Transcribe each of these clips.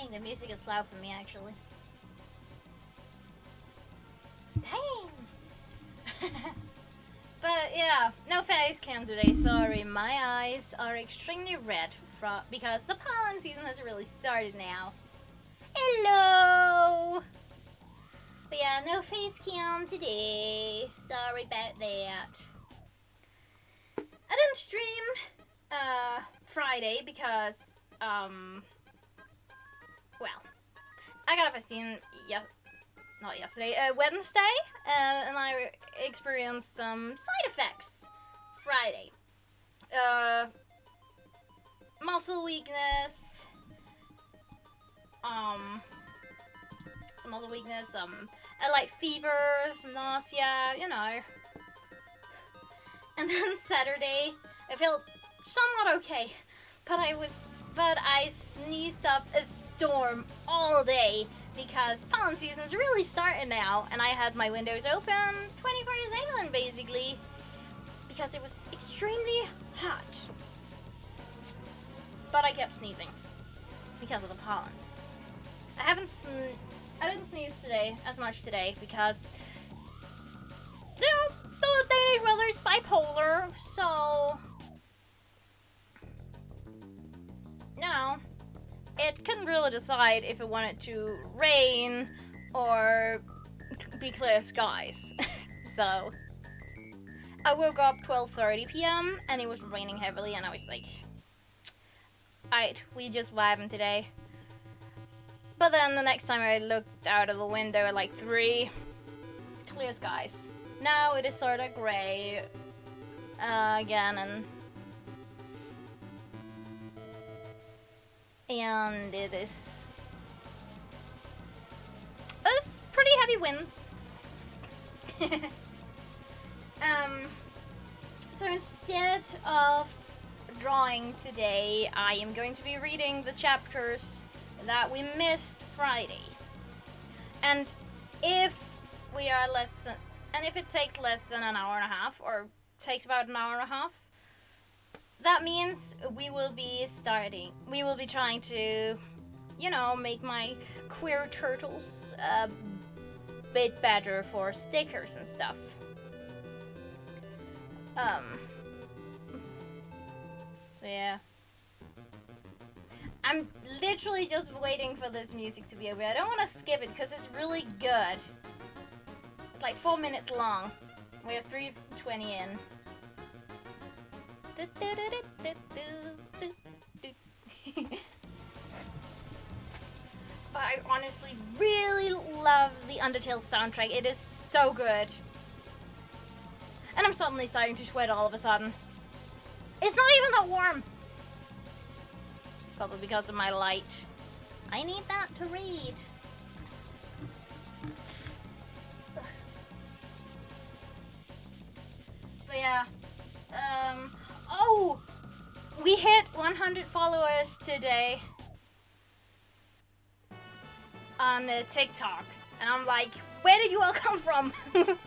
Dang, the music is loud for me actually. Dang! But yeah, no face cam today, sorry. My eyes are extremely red because the pollen season has really started now. Hello! But yeah, no face cam today. Sorry about that. I didn't stream Friday because, well, I got a vaccine not yesterday, Wednesday, and I experienced some side effects Friday. Muscle weakness, some muscle weakness, a light fever, some nausea, you know. And then Saturday, I felt somewhat okay, but I sneezed up a storm all day because pollen season is really starting now, and I had my windows open 24/7 basically because it was extremely hot. But I kept sneezing because of the pollen. I didn't sneeze today as much today because, you know, the Danish weather is bipolar, so no, it couldn't really decide if it wanted to rain or be clear skies. So I woke up 12:30 p.m. and it was raining heavily, and I was like, alright, we just vibing today. But then the next time I looked out of the window at like 3, clear skies. Now it is sort of grey again, and it's pretty heavy winds. So instead of drawing today, I am going to be reading the chapters that we missed Friday. And if it takes less than an hour and a half, or takes about an hour and a half, that means we will be trying to, you know, make my queer turtles a bit better for stickers and stuff. So yeah. I'm literally just waiting for this music to be over. I don't want to skip it because it's really good. It's like 4 minutes long. We have 3:20 in. But I honestly really love the Undertale soundtrack. It is so good. And I'm suddenly starting to sweat all of a sudden. It's not even that warm. Probably because of my light. I need that to read. But yeah. Oh! We hit 100 followers today on TikTok. And I'm like, where did you all come from? 100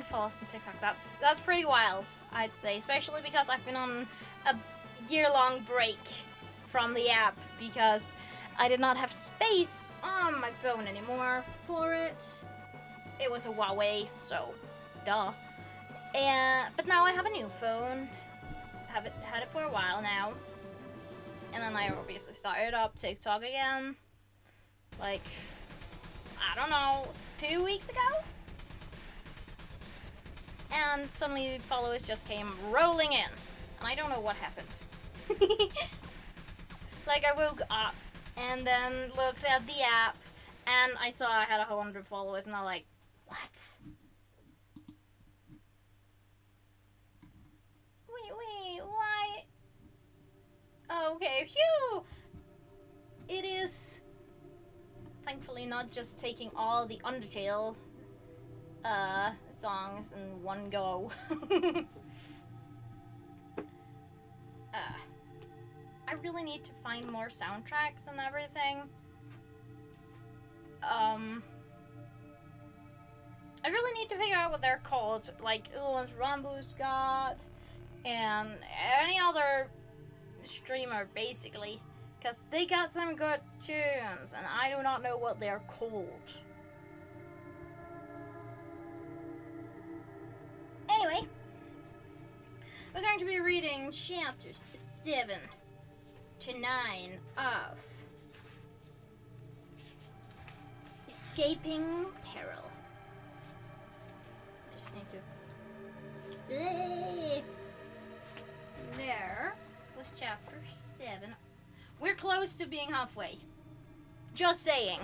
followers on TikTok. That's pretty wild, I'd say. Especially because I've been on a year-long break from the app because I did not have space on my phone anymore for it. It was a Huawei, so duh. But now I have a new phone. Had it for a while now. And then I obviously started up TikTok again. Like, I don't know, 2 weeks ago? And suddenly the followers just came rolling in. And I don't know what happened. Like, I woke up and then looked at the app and I saw I had 100 followers and I'm like, what? Wait, why? Okay, phew! It is thankfully not just taking all the Undertale songs in one go. I really need to find more soundtracks and everything. I really need to figure out what they're called, like the ones Rambo's got, and any other streamer, basically. Because they got some good tunes, and I do not know what they're called. Anyway, we're going to be reading chapters 7 to 9 of Escaping Peril. I just need to... There was chapter 7. We're close to being halfway. Just saying.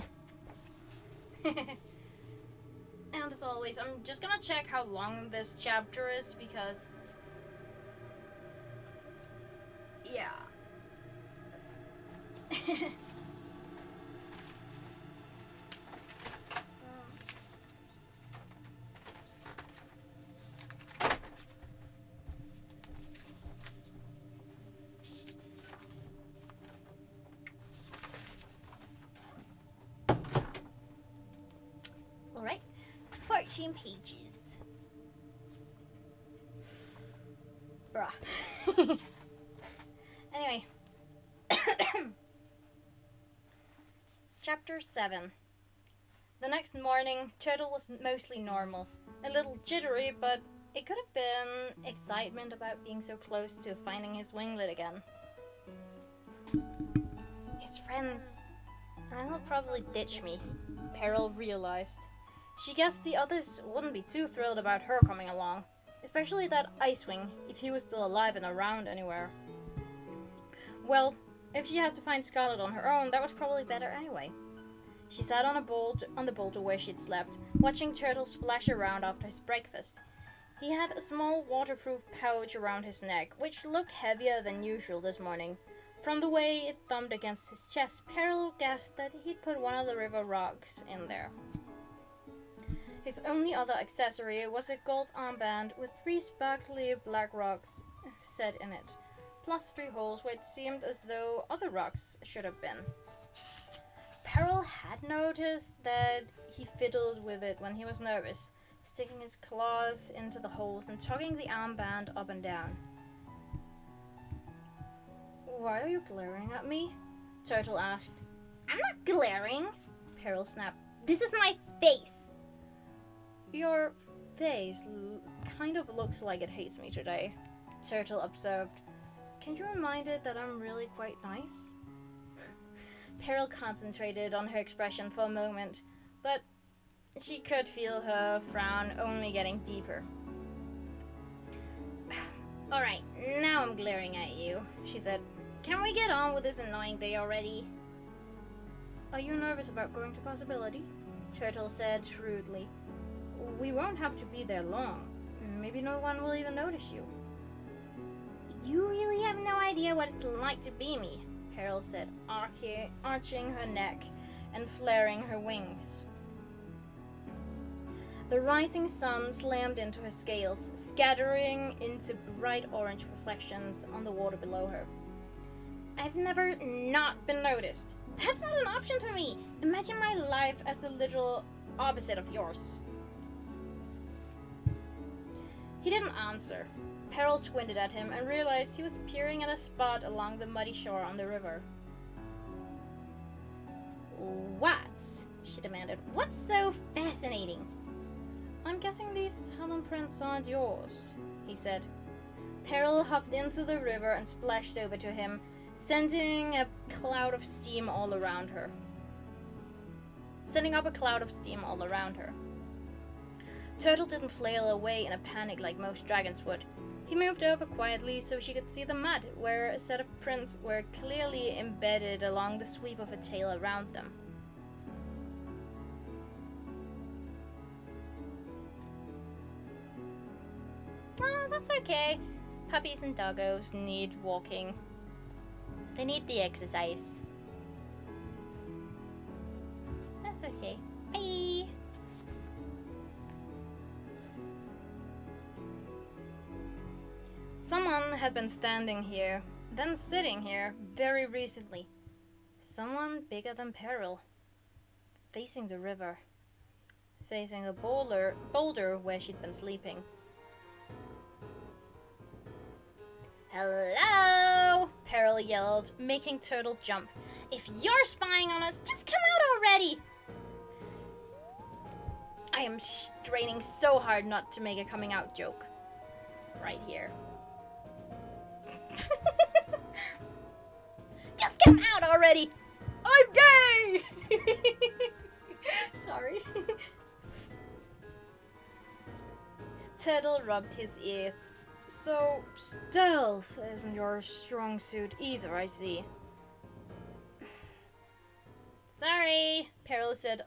And as always, I'm just gonna check how long this chapter is because... yeah. Alright, 14 pages. Bruh. Anyway. Chapter 7. The next morning, Turtle was mostly normal. A little jittery, but it could have been excitement about being so close to finding his winglet again. His friends. And they'll probably ditch me, Peril realized. She guessed the others wouldn't be too thrilled about her coming along, especially that Icewing, if he was still alive and around anywhere. Well, if she had to find Scarlet on her own, that was probably better anyway. She sat on the boulder where she'd slept, watching Turtle splash around after his breakfast. He had a small waterproof pouch around his neck, which looked heavier than usual this morning. From the way it thumped against his chest, Peril guessed that he'd put one of the river rocks in there. His only other accessory was a gold armband with 3 sparkly black rocks set in it, plus 3 holes where it seemed as though other rocks should have been. Peril had noticed that he fiddled with it when he was nervous, sticking his claws into the holes and tugging the armband up and down. "Why are you glaring at me?" Turtle asked. "I'm not glaring," Peril snapped. "This is my face." "Your face kind of looks like it hates me today," Turtle observed. "Can you remind it that I'm really quite nice?" Peril concentrated on her expression for a moment, but she could feel her frown only getting deeper. "Alright, now I'm glaring at you," she said. "Can we get on with this annoying day already?" "Are you nervous about going to Possibility?" Turtle said shrewdly. "We won't have to be there long. Maybe no one will even notice you." "You really have no idea what it's like to be me," Peril said, arching her neck and flaring her wings. The rising sun slammed into her scales, scattering into bright orange reflections on the water below her. "I've never not been noticed. That's not an option for me. Imagine my life as the literal opposite of yours." He didn't answer. Peril squinted at him and realized he was peering at a spot along the muddy shore on the river. "What?" she demanded. "What's so fascinating?" "I'm guessing these talon prints aren't yours," he said. Peril hopped into the river and splashed over to him, sending up a cloud of steam all around her. Turtle didn't flail away in a panic like most dragons would. He moved over quietly so she could see the mud, where a set of prints were clearly embedded along the sweep of a tail around them. "Oh, that's okay. Puppies and doggos need walking. They need the exercise." "That's okay. Bye." Someone had been standing here, then sitting here, very recently. Someone bigger than Peril. Facing the river. Facing the boulder where she'd been sleeping. "Hello?" Peril Peril yelled, making Turtle jump. If you're spying on us, just come out already! I am straining so hard not to make a coming out joke. Right here. Just come out already! I'm gay! Sorry. Turtle rubbed his ears. So, stealth isn't your strong suit either, I see. Sorry, Peril said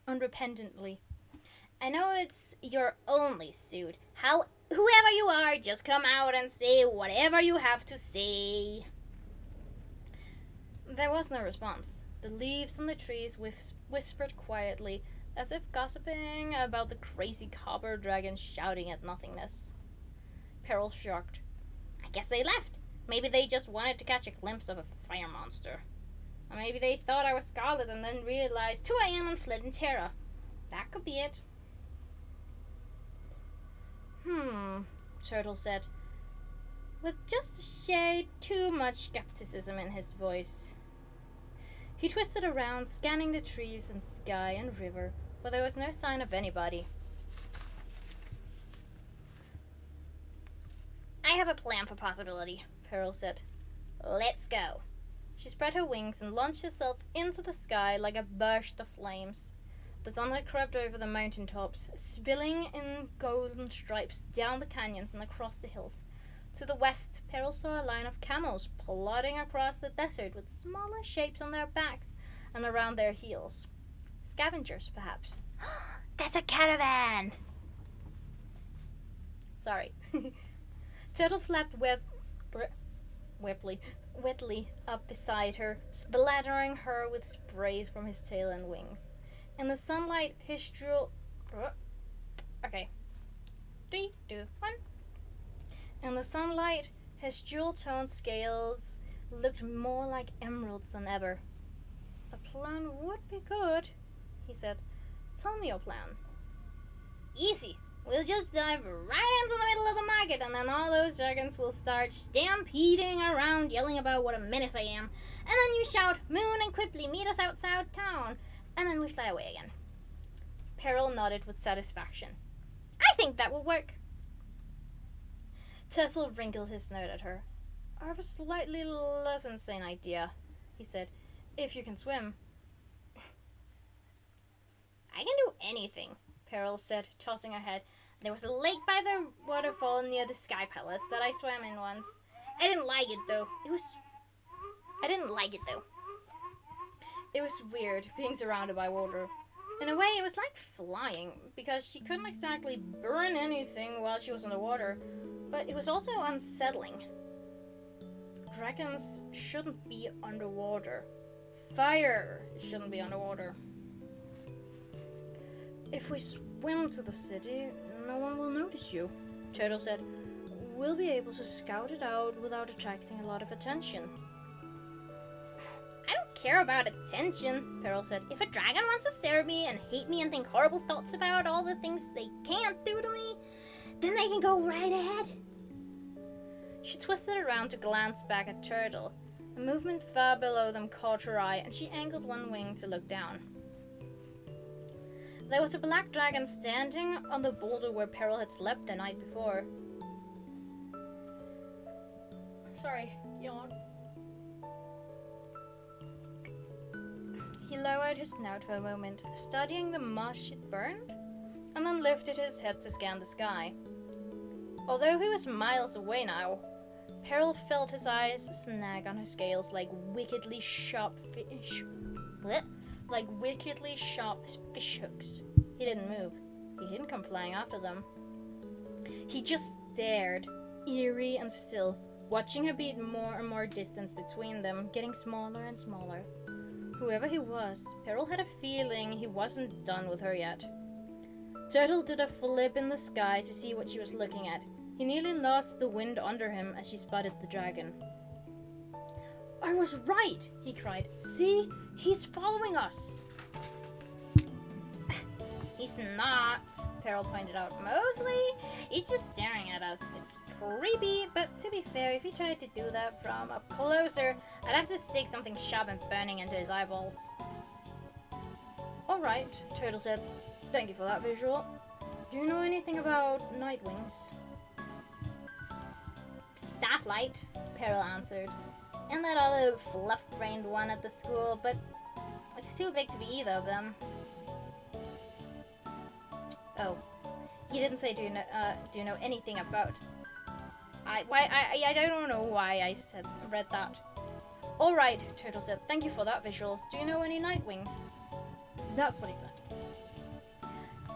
unrepentantly. I know it's your only suit. Whoever you are, just come out and say whatever you have to say. There was no response. The leaves on the trees whispered quietly, as if gossiping about the crazy copper dragon shouting at nothingness. Peril shrugged. I guess they left. Maybe they just wanted to catch a glimpse of a fire monster. Or maybe they thought I was Scarlet and then realized who I am and fled in terror. That could be it. Turtle said, with just a shade too much skepticism in his voice. He twisted around, scanning the trees and sky and river, but there was no sign of anybody. I have a plan for possibility, Peril said. Let's go. She spread her wings and launched herself into the sky like a burst of flames. The sunlight crept over the mountain tops, spilling in golden stripes down the canyons and across the hills. To the west, Peril saw a line of camels plodding across the desert with smaller shapes on their backs and around their heels. Scavengers, perhaps. That's a caravan! Sorry. Turtle flapped wetly up beside her, splattering her with sprays from his tail and wings. In the sunlight, his jewel... Okay. 3, 2, 1. In the sunlight, his jewel-toned scales looked more like emeralds than ever. A plan would be good, he said. Tell me your plan. Easy. We'll just dive right into the middle of the market, and then all those dragons will start stampeding around, yelling about what a menace I am. And then you shout, Moon and Quipley, meet us outside town. And then we fly away again. Peril nodded with satisfaction. I think that will work. Turtle wrinkled his nose at her. I have a slightly less insane idea, he said. If you can swim. I can do anything, Peril said, tossing her head. There was a lake by the waterfall near the Sky Palace that I swam in once. I didn't like it though. It was weird, being surrounded by water. In a way, it was like flying, because she couldn't exactly burn anything while she was in the water, but it was also unsettling. Dragons shouldn't be underwater. Fire shouldn't be underwater. If we swim to the city, no one will notice you, Turtle said. We'll be able to scout it out without attracting a lot of attention. I don't care about attention, Peril said. If a dragon wants to stare at me and hate me and think horrible thoughts about all the things they can't do to me, then they can go right ahead. She twisted around to glance back at Turtle. A movement far below them caught her eye, and she angled one wing to look down. There was a black dragon standing on the boulder where Peril had slept the night before. Sorry, yawn. He lowered his snout for a moment, studying the moss she'd burned, and then lifted his head to scan the sky. Although he was miles away now, Peril felt his eyes snag on her scales like wickedly sharp fish hooks. He didn't move. He didn't come flying after them. He just stared, eerie and still, watching her beat more and more distance between them, getting smaller and smaller. Whoever he was, Peril had a feeling he wasn't done with her yet. Turtle did a flip in the sky to see what she was looking at. He nearly lost the wind under him as she spotted the dragon. I was right, he cried. See? He's following us. He's not, Peril pointed out. Mostly, he's just staring at us. It's creepy, but to be fair, if he tried to do that from up closer, I'd have to stick something sharp and burning into his eyeballs. Alright, Turtle said. Thank you for that visual. Do you know anything about Nightwings? Stafflight, Peril answered. And that other fluff-brained one at the school, but it's too big to be either of them. Oh, he didn't say do you know anything about. I don't know why I read that. All right, Turtle said. Thank you for that visual. Do you know any Nightwings? That's what he said.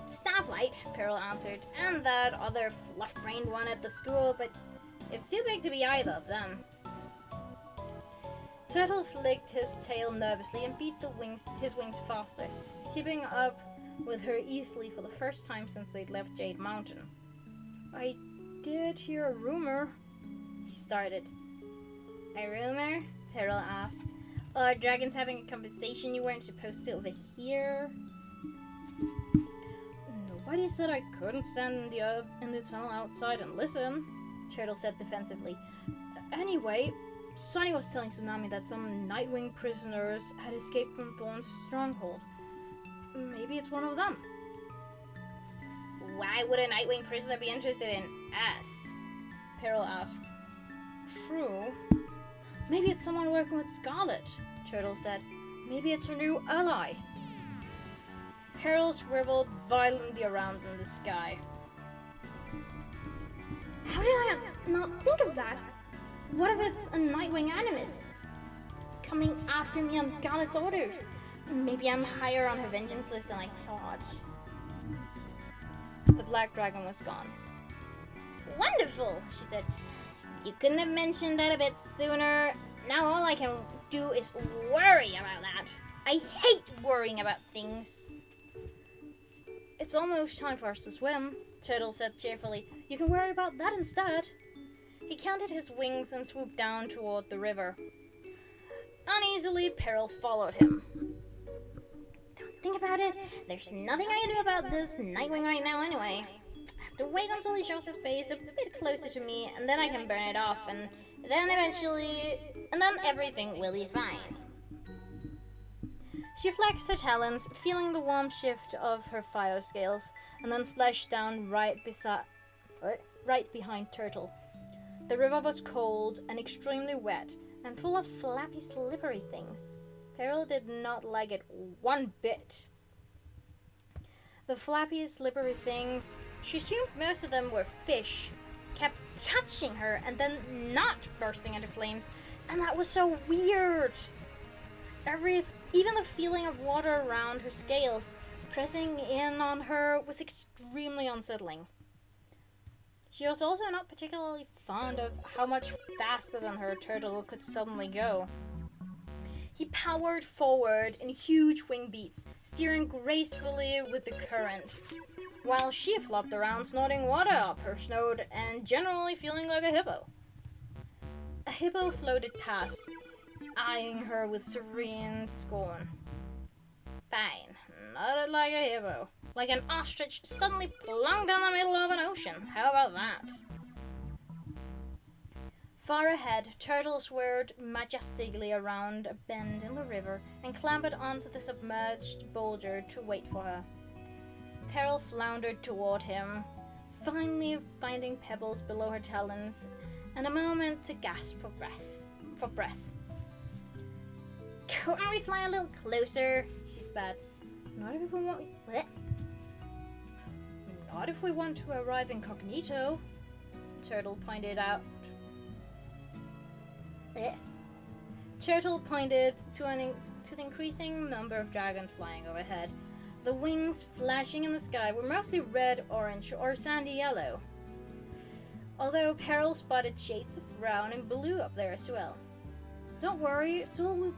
Stafflight, Peril answered, and that other fluff-brained one at the school, but it's too big to be either of them. Turtle flicked his tail nervously and beat his wings faster, keeping up with her easily for the first time since they'd left Jade Mountain. I did hear a rumor, he started. A rumor? Peril asked. Are dragons having a conversation you weren't supposed to overhear? Nobody said I couldn't stand in the tunnel outside and listen, Turtle said defensively. Anyway, Sunny was telling Tsunami that some Nightwing prisoners had escaped from Thorn's stronghold. Maybe it's one of them. Why would a Nightwing prisoner be interested in us? Peril asked. True. Maybe it's someone working with Scarlet, Turtle said. Maybe it's her new ally. Peril swiveled violently around in the sky. How did I not think of that? What if it's a Nightwing animus coming after me on Scarlet's orders? Maybe I'm higher on her vengeance list than I thought. The black dragon was gone. Wonderful, she said. You couldn't have mentioned that a bit sooner. Now all I can do is worry about that. I hate worrying about things. It's almost time for us to swim, Turtle said cheerfully. You can worry about that instead. He counted his wings and swooped down toward the river. Uneasily, Peril followed him. Don't think about it. There's nothing I can do about this Nightwing right now anyway. I have to wait until he shows his face a bit closer to me, and then I can burn it off, and then everything will be fine. She flexed her talons, feeling the warm shift of her fire scales, and then splashed down right behind Turtle. The river was cold and extremely wet, and full of flappy, slippery things. Peril did not like it one bit. The flappy, slippery things, she assumed most of them were fish, kept touching her and then not bursting into flames, and that was so weird. Even the feeling of water around her scales pressing in on her was extremely unsettling. She was also not particularly fond of how much faster than her Turtle could suddenly go. He powered forward in huge wing beats, steering gracefully with the current, while she flopped around snorting water up her snout and generally feeling like a hippo. A hippo floated past, eyeing her with serene scorn. Fine, not like a hippo. Like an ostrich suddenly plunged down the middle of an ocean. How about that? Far ahead, Turtle swerved majestically around a bend in the river and clambered onto the submerged boulder to wait for her. Peril floundered toward him, finally finding pebbles below her talons and a moment to gasp for breath. Couldn't we fly a little closer? She spat. Not if we want to arrive incognito, Turtle pointed out. Turtle pointed to the increasing number of dragons flying overhead. The wings flashing in the sky were mostly red, orange, or sandy yellow, although Peril spotted shades of brown and blue up there as well. Don't worry, soon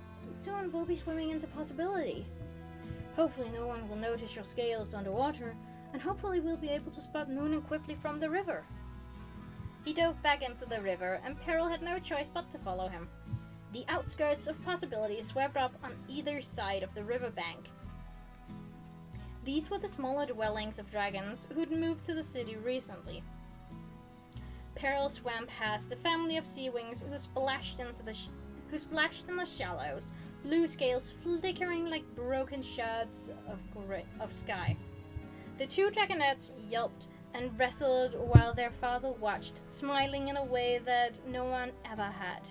we'll be swimming into possibility. Hopefully no one will notice your scales underwater, and hopefully we'll be able to spot Moon and Quipley from the river. He dove back into the river, and Peril had no choice but to follow him. The outskirts of possibility swept up on either side of the riverbank. These were the smaller dwellings of dragons who'd moved to the city recently. Peril swam past the family of sea wings who splashed in the shallows, blue scales flickering like broken shards of sky. The two dragonettes yelped and wrestled while their father watched, smiling in a way that no one ever had.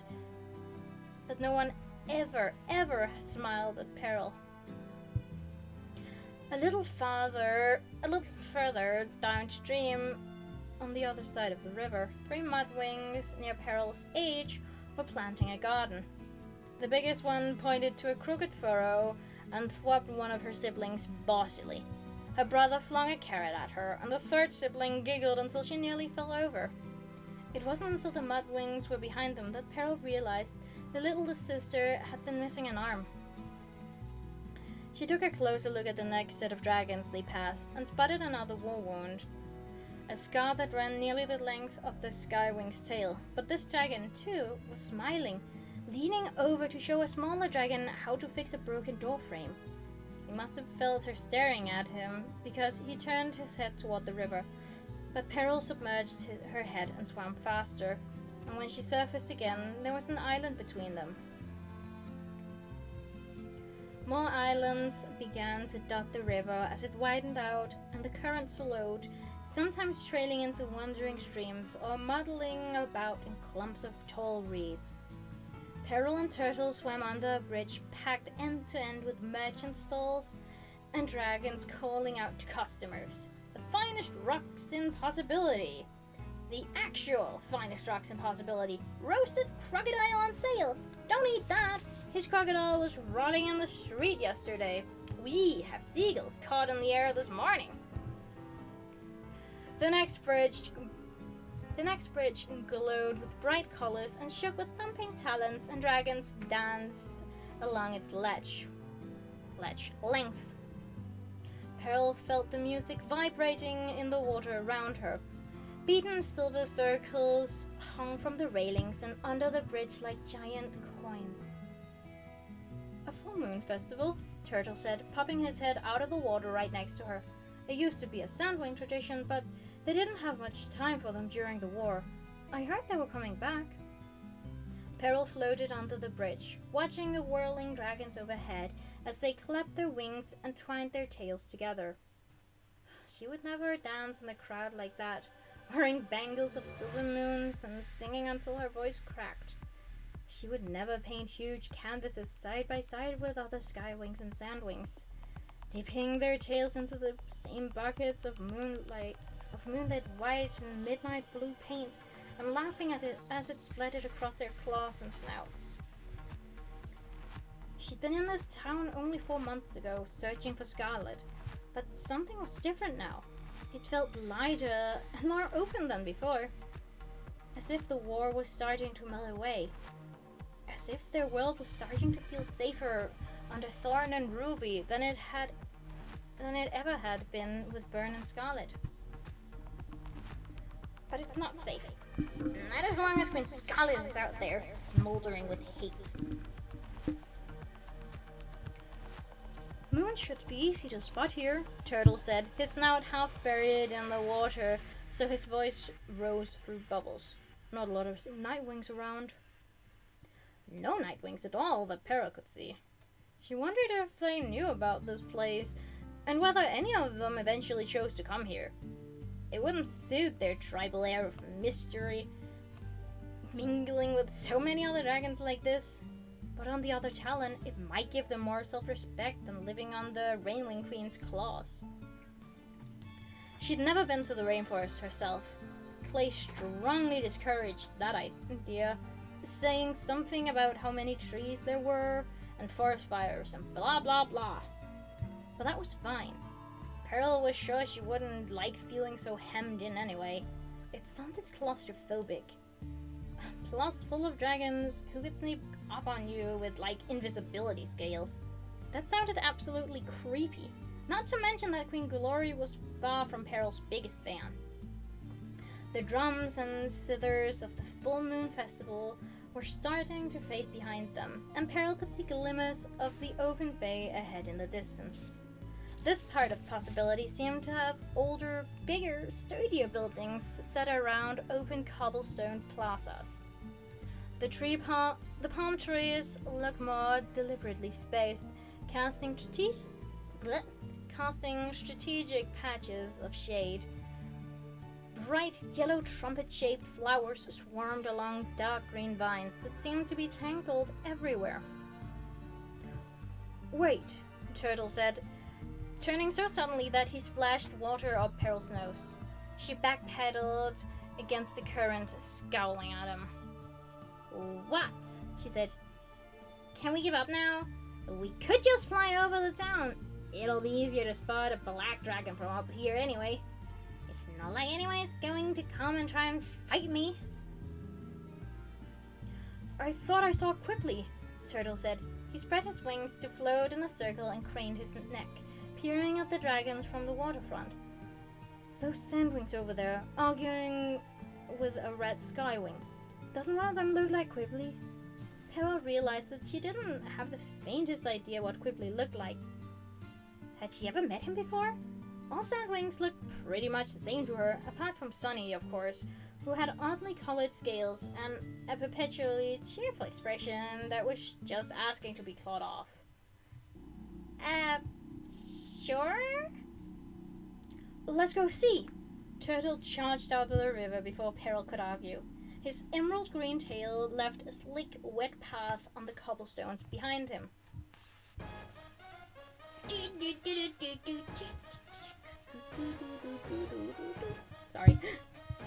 That no one ever had smiled at Peril. A little further downstream, on the other side of the river, 3 mudwings near Peril's age were planting a garden. The biggest one pointed to a crooked furrow and thwopped one of her siblings bossily. Her brother flung a carrot at her, and the third sibling giggled until she nearly fell over. It wasn't until the mudwings were behind them that Peril realized the little sister had been missing an arm. She took a closer look at the next set of dragons they passed and spotted another war wound. A scar that ran nearly the length of the skywing's tail, but this dragon, too, was smiling, leaning over to show a smaller dragon how to fix a broken door frame. He must have felt her staring at him, because he turned his head toward the river, but Peril submerged her head and swam faster, and when she surfaced again, there was an island between them. More islands began to dot the river as it widened out and the current slowed, sometimes trailing into wandering streams or muddling about in clumps of tall reeds. Peril and Turtle swam under a bridge packed end to end with merchant stalls and dragons calling out to customers. The finest rocks in possibility! The actual finest rocks in possibility! Roasted crocodile on sale! Don't eat that! His crocodile was rotting in the street yesterday. We have seagulls caught in the air this morning. The next bridge glowed with bright colors and shook with thumping talons, and dragons danced along its ledge length. Peril felt the music vibrating in the water around her. Beaten silver circles hung from the railings and under the bridge like giant coins. A full moon festival, Turtle said, popping his head out of the water right next to her. It used to be a sandwing tradition, but they didn't have much time for them during the war. I heard they were coming back. Peril floated under the bridge, watching the whirling dragons overhead as they clapped their wings and twined their tails together. She would never dance in the crowd like that, wearing bangles of silver moons and singing until her voice cracked. She would never paint huge canvases side by side with other skywings and sandwings, dipping their tails into the same buckets of moonlit white and midnight blue paint, and laughing at it as it splattered across their claws and snouts. She'd been in this town only 4 months ago, searching for Scarlet, but something was different now. It felt lighter and more open than before, as if the war was starting to melt away, as if their world was starting to feel safer under Thorn and Ruby than it ever had been with Burn and Scarlet. But it's not safe. Not as long as Queen Scarlet is out there, smoldering with hate. Moon should be easy to spot here, Turtle said, his snout half buried in the water, so his voice rose through bubbles. Not a lot of nightwings around. No nightwings at all that Peril could see. She wondered if they knew about this place, and whether any of them eventually chose to come here. It wouldn't suit their tribal air of mystery, mingling with so many other dragons like this. But on the other Talon, it might give them more self-respect than living on the Rainwing Queen's claws. She'd never been to the rainforest herself. Clay strongly discouraged that idea, saying something about how many trees there were, and forest fires, and blah blah blah. But that was fine. Peril was sure she wouldn't like feeling so hemmed in anyway. It sounded claustrophobic. Plus, full of dragons who could sneak up on you with, like, invisibility scales. That sounded absolutely creepy. Not to mention that Queen Glory was far from Peril's biggest fan. The drums and zithers of the full moon festival were starting to fade behind them, and Peril could see glimmers of the open bay ahead in the distance. This part of possibility seemed to have older, bigger, sturdier buildings set around open cobblestone plazas. The palm trees looked more deliberately spaced, casting strategic patches of shade. Bright yellow trumpet-shaped flowers swarmed along dark green vines that seemed to be tangled everywhere. "Wait," Turtle said, turning so suddenly that he splashed water up Peril's nose. She backpedaled against the current, scowling at him. "What?" she said. "Can we give up now? We could just fly over the town. It'll be easier to spot a black dragon from up here anyway. It's not like anyone's going to come and try and fight me." "I thought I saw Quickly," Turtle said. He spread his wings to float in a circle and craned his neck, peering at the dragons from the waterfront. "Those sandwings over there, arguing with a red skywing. Doesn't one of them look like Quibbly?" Peril realized that she didn't have the faintest idea what Quibbly looked like. Had she ever met him before? All sandwings looked pretty much the same to her, apart from Sunny, of course, who had oddly colored scales and a perpetually cheerful expression that was just asking to be clawed off. Sure? "Let's go see." Turtle charged out of the river before Peril could argue. His emerald green tail left a slick, wet path on the cobblestones behind him. Sorry.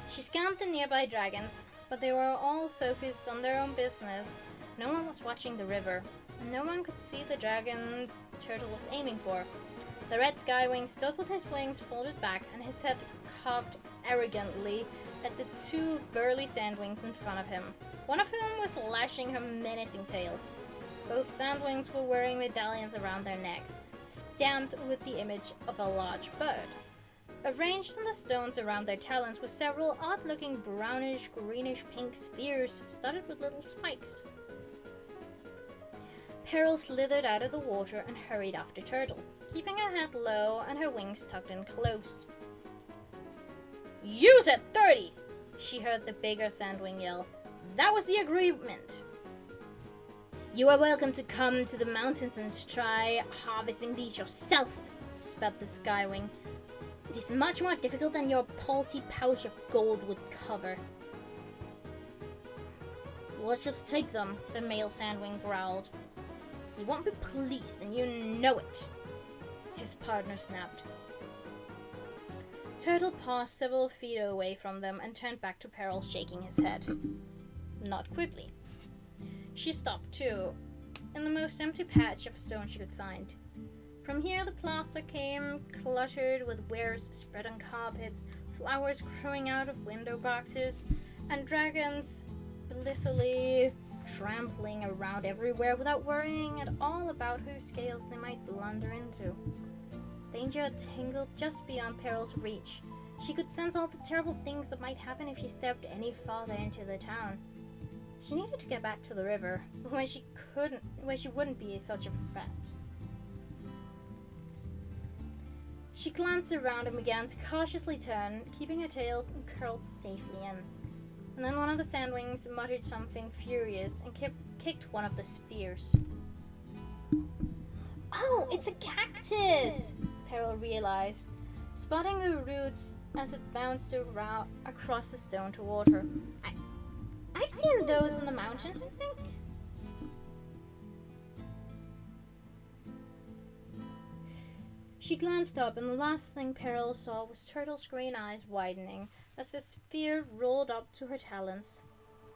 She scanned the nearby dragons, but they were all focused on their own business. No one was watching the river. No one could see the dragons Turtle was aiming for. The red skywing stood with his wings folded back and his head cocked arrogantly at the two burly sandwings in front of him, one of whom was lashing her menacing tail. Both sandwings were wearing medallions around their necks, stamped with the image of a large bird. Arranged on the stones around their talons were several odd-looking brownish, greenish pink spheres studded with little spikes. Peril slithered out of the water and hurried after Turtle, keeping her head low and her wings tucked in close. "You said 30! She heard the bigger sandwing yell. "That was the agreement." "You are welcome to come to the mountains and try harvesting these yourself," spat the skywing. "It is much more difficult than your paltry pouch of gold would cover." "Let's just take them," the male sandwing growled. "You won't be pleased, and you know it," his partner snapped. Turtle paused several feet away from them and turned back to Peril, shaking his head. Not Quibbly. She stopped too, in the most empty patch of stone she could find. From here the plaster came cluttered with wares spread on carpets, flowers growing out of window boxes, and dragons blithely trampling around everywhere without worrying at all about whose scales they might blunder into. Danger tingled just beyond Peril's reach. She could sense all the terrible things that might happen if she stepped any farther into the town. She needed to get back to the river, where she wouldn't be such a threat. She glanced around and began to cautiously turn, keeping her tail curled safely in. And then one of the sandwings muttered something furious and kicked one of the spheres. "Oh, it's a cactus!" Peril realized, spotting the roots as it bounced across the stone toward her. I've seen those in the mountains, I think. She glanced up, and the last thing Peril saw was Turtle's green eyes widening as the sphere rolled up to her talons,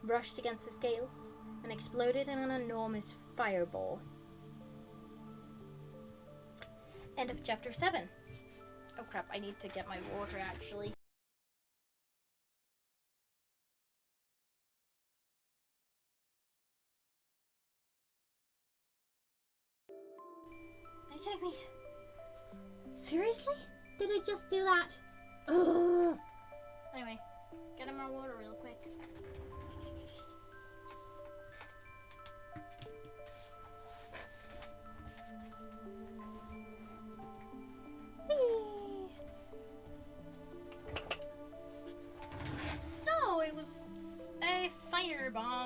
brushed against the scales, and exploded in an enormous fireball. End of chapter 7. Oh crap, I need to get my water actually. Are you kidding me? Seriously? Did it just do that? Ugh. Anyway, get him our water real quick.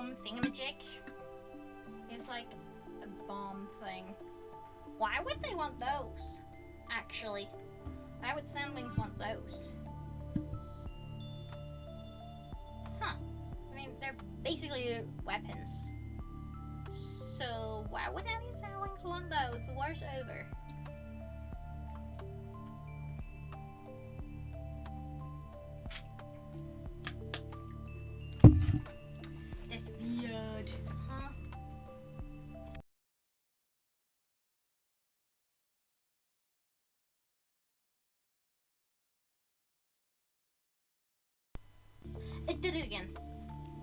bomb thingamajig. It's like a bomb thing. Why would they want those? Actually, why would Sandlings want those? Huh. I mean, they're basically weapons. So why would any Sandlings want those? The war's over. That's weird. Huh? It did it again.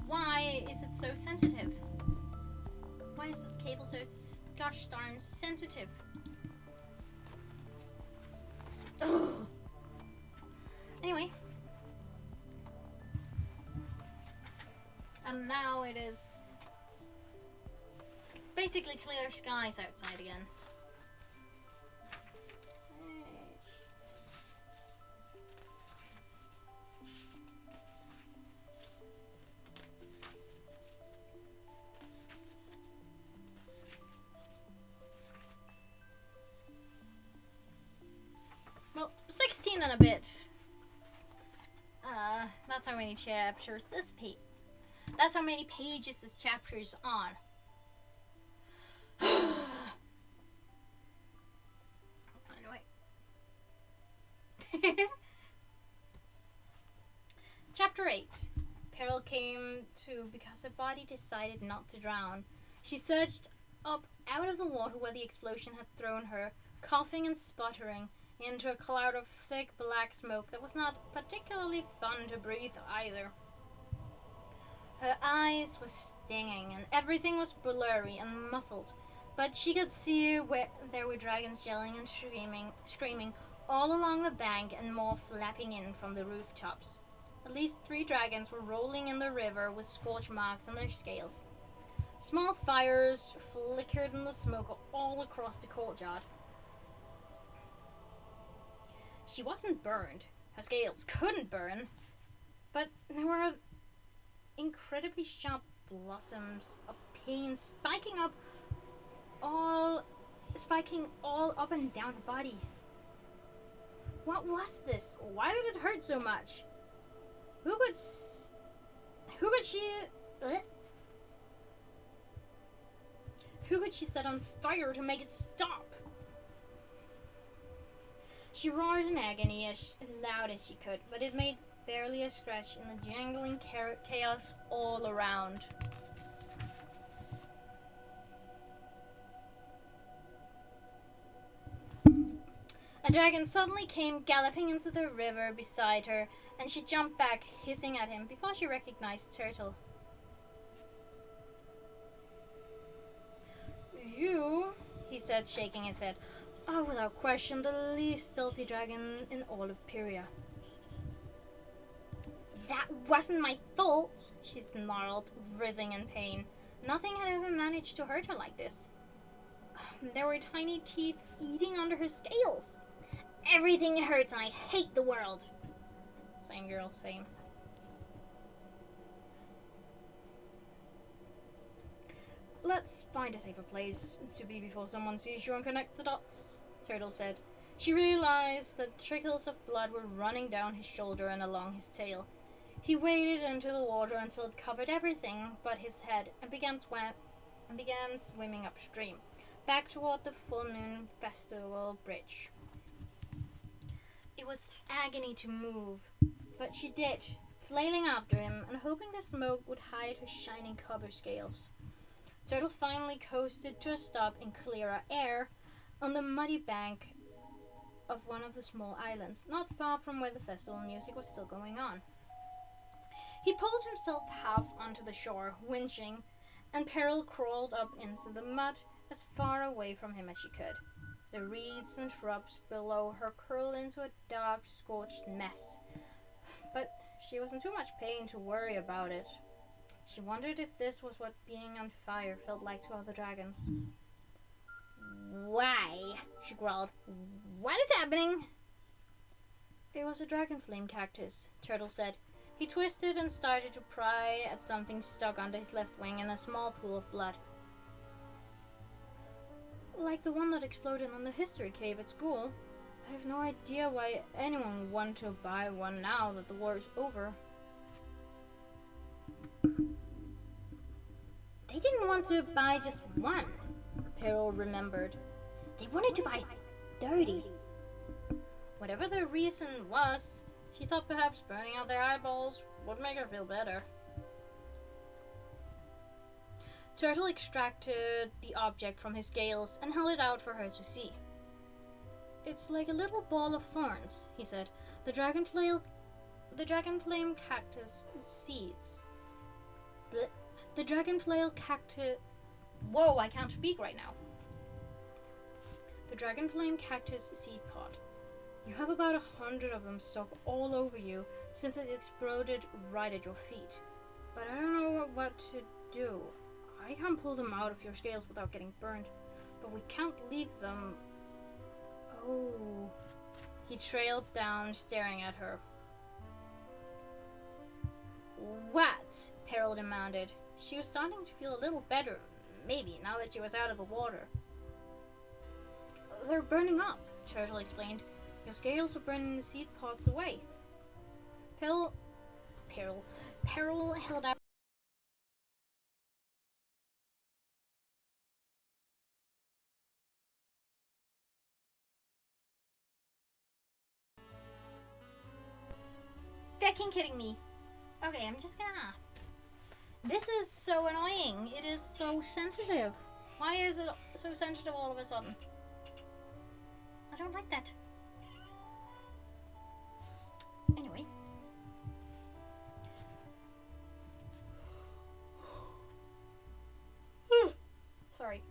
Why is it so sensitive? Why is this cable so gosh darn sensitive? Ugh. Anyway. And now it is basically clear skies outside again. Well, 16 and a bit. That's how many chapters this page. That's how many pages this chapter is on. Anyway. Chapter 8. Peril came to because her body decided not to drown. She surged up out of the water where the explosion had thrown her, coughing and sputtering, into a cloud of thick black smoke that was not particularly fun to breathe either. Her eyes were stinging and everything was blurry and muffled, but she could see where there were dragons yelling and screaming all along the bank and more flapping in from the rooftops. At least 3 dragons were rolling in the river with scorch marks on their scales. Small fires flickered in the smoke all across the courtyard. She wasn't burned. Her scales couldn't burn. But there were incredibly sharp blossoms of pain spiking all up and down her body. What was this? Why did it hurt so much? Who could she set on fire to make it stop? She roared in agony as loud as she could, but it made barely a scratch in the jangling chaos all around. A dragon suddenly came galloping into the river beside her, and she jumped back, hissing at him, before she recognized Turtle. "You," he said, shaking his head, "are without question the least stealthy dragon in all of Pyria." "That wasn't my fault," she snarled, writhing in pain. Nothing had ever managed to hurt her like this. There were tiny teeth eating under her scales. "Everything hurts and I hate the world." Same girl, same. "Let's find a safer place to be before someone sees you and connects the dots," Turtle said. She realized that trickles of blood were running down his shoulder and along his tail. He waded into the water until it covered everything but his head and began swimming upstream, back toward the full moon festival bridge. It was agony to move, but she did, flailing after him and hoping the smoke would hide her shining copper scales. Turtle finally coasted to a stop in clearer air on the muddy bank of one of the small islands, not far from where the festival music was still going on. He pulled himself half onto the shore, winching, and Peril crawled up into the mud as far away from him as she could. The reeds and shrubs below her curled into a dark, scorched mess, but she was in too much pain to worry about it. She wondered if this was what being on fire felt like to other dragons. "Why?" she growled. "What is happening?" "It was a dragon flame cactus," Turtle said, He twisted and started to pry at something stuck under his left wing in a small pool of blood. Like the one that exploded on the history cave at school. I have no idea why anyone would want to buy one now that the war is over. They didn't want to buy just one, Peril remembered. They wanted to buy 30. Whatever the reason was, she thought perhaps burning out their eyeballs would make her feel better. Turtle extracted the object from his scales and held it out for her to see. It's like a little ball of thorns, he said. The dragon flame cactus seeds. The dragon flail cactus... Whoa, I can't speak right now. The dragon flame cactus seed pod. You have about 100 of them stuck all over you since it exploded right at your feet. But I don't know what to do. I can't pull them out of your scales without getting burned. But we can't leave them... Oh... He trailed down, staring at her. What? Peril demanded. She was starting to feel a little better, maybe, now that she was out of the water. They're burning up, Turtle explained. Your scales are burning the seed pods away. Peril held out. Fucking kidding me. Okay, I'm just gonna... This is so annoying. It is so sensitive. Why is it so sensitive all of a sudden? I don't like that. Anyway. Sorry.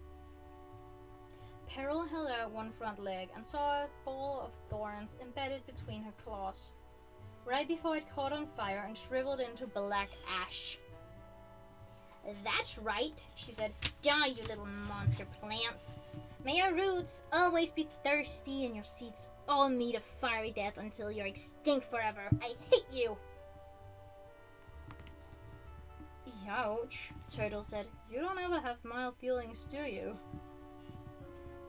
Peril held out one front leg and saw a ball of thorns embedded between her claws, right before it caught on fire and shriveled into black ash. That's right, she said. Die, you little monster plants. May your roots always be thirsty and your seeds all meet a fiery death until you're extinct forever. I hate you. Ouch, Turtle said. You don't ever have mild feelings, do you?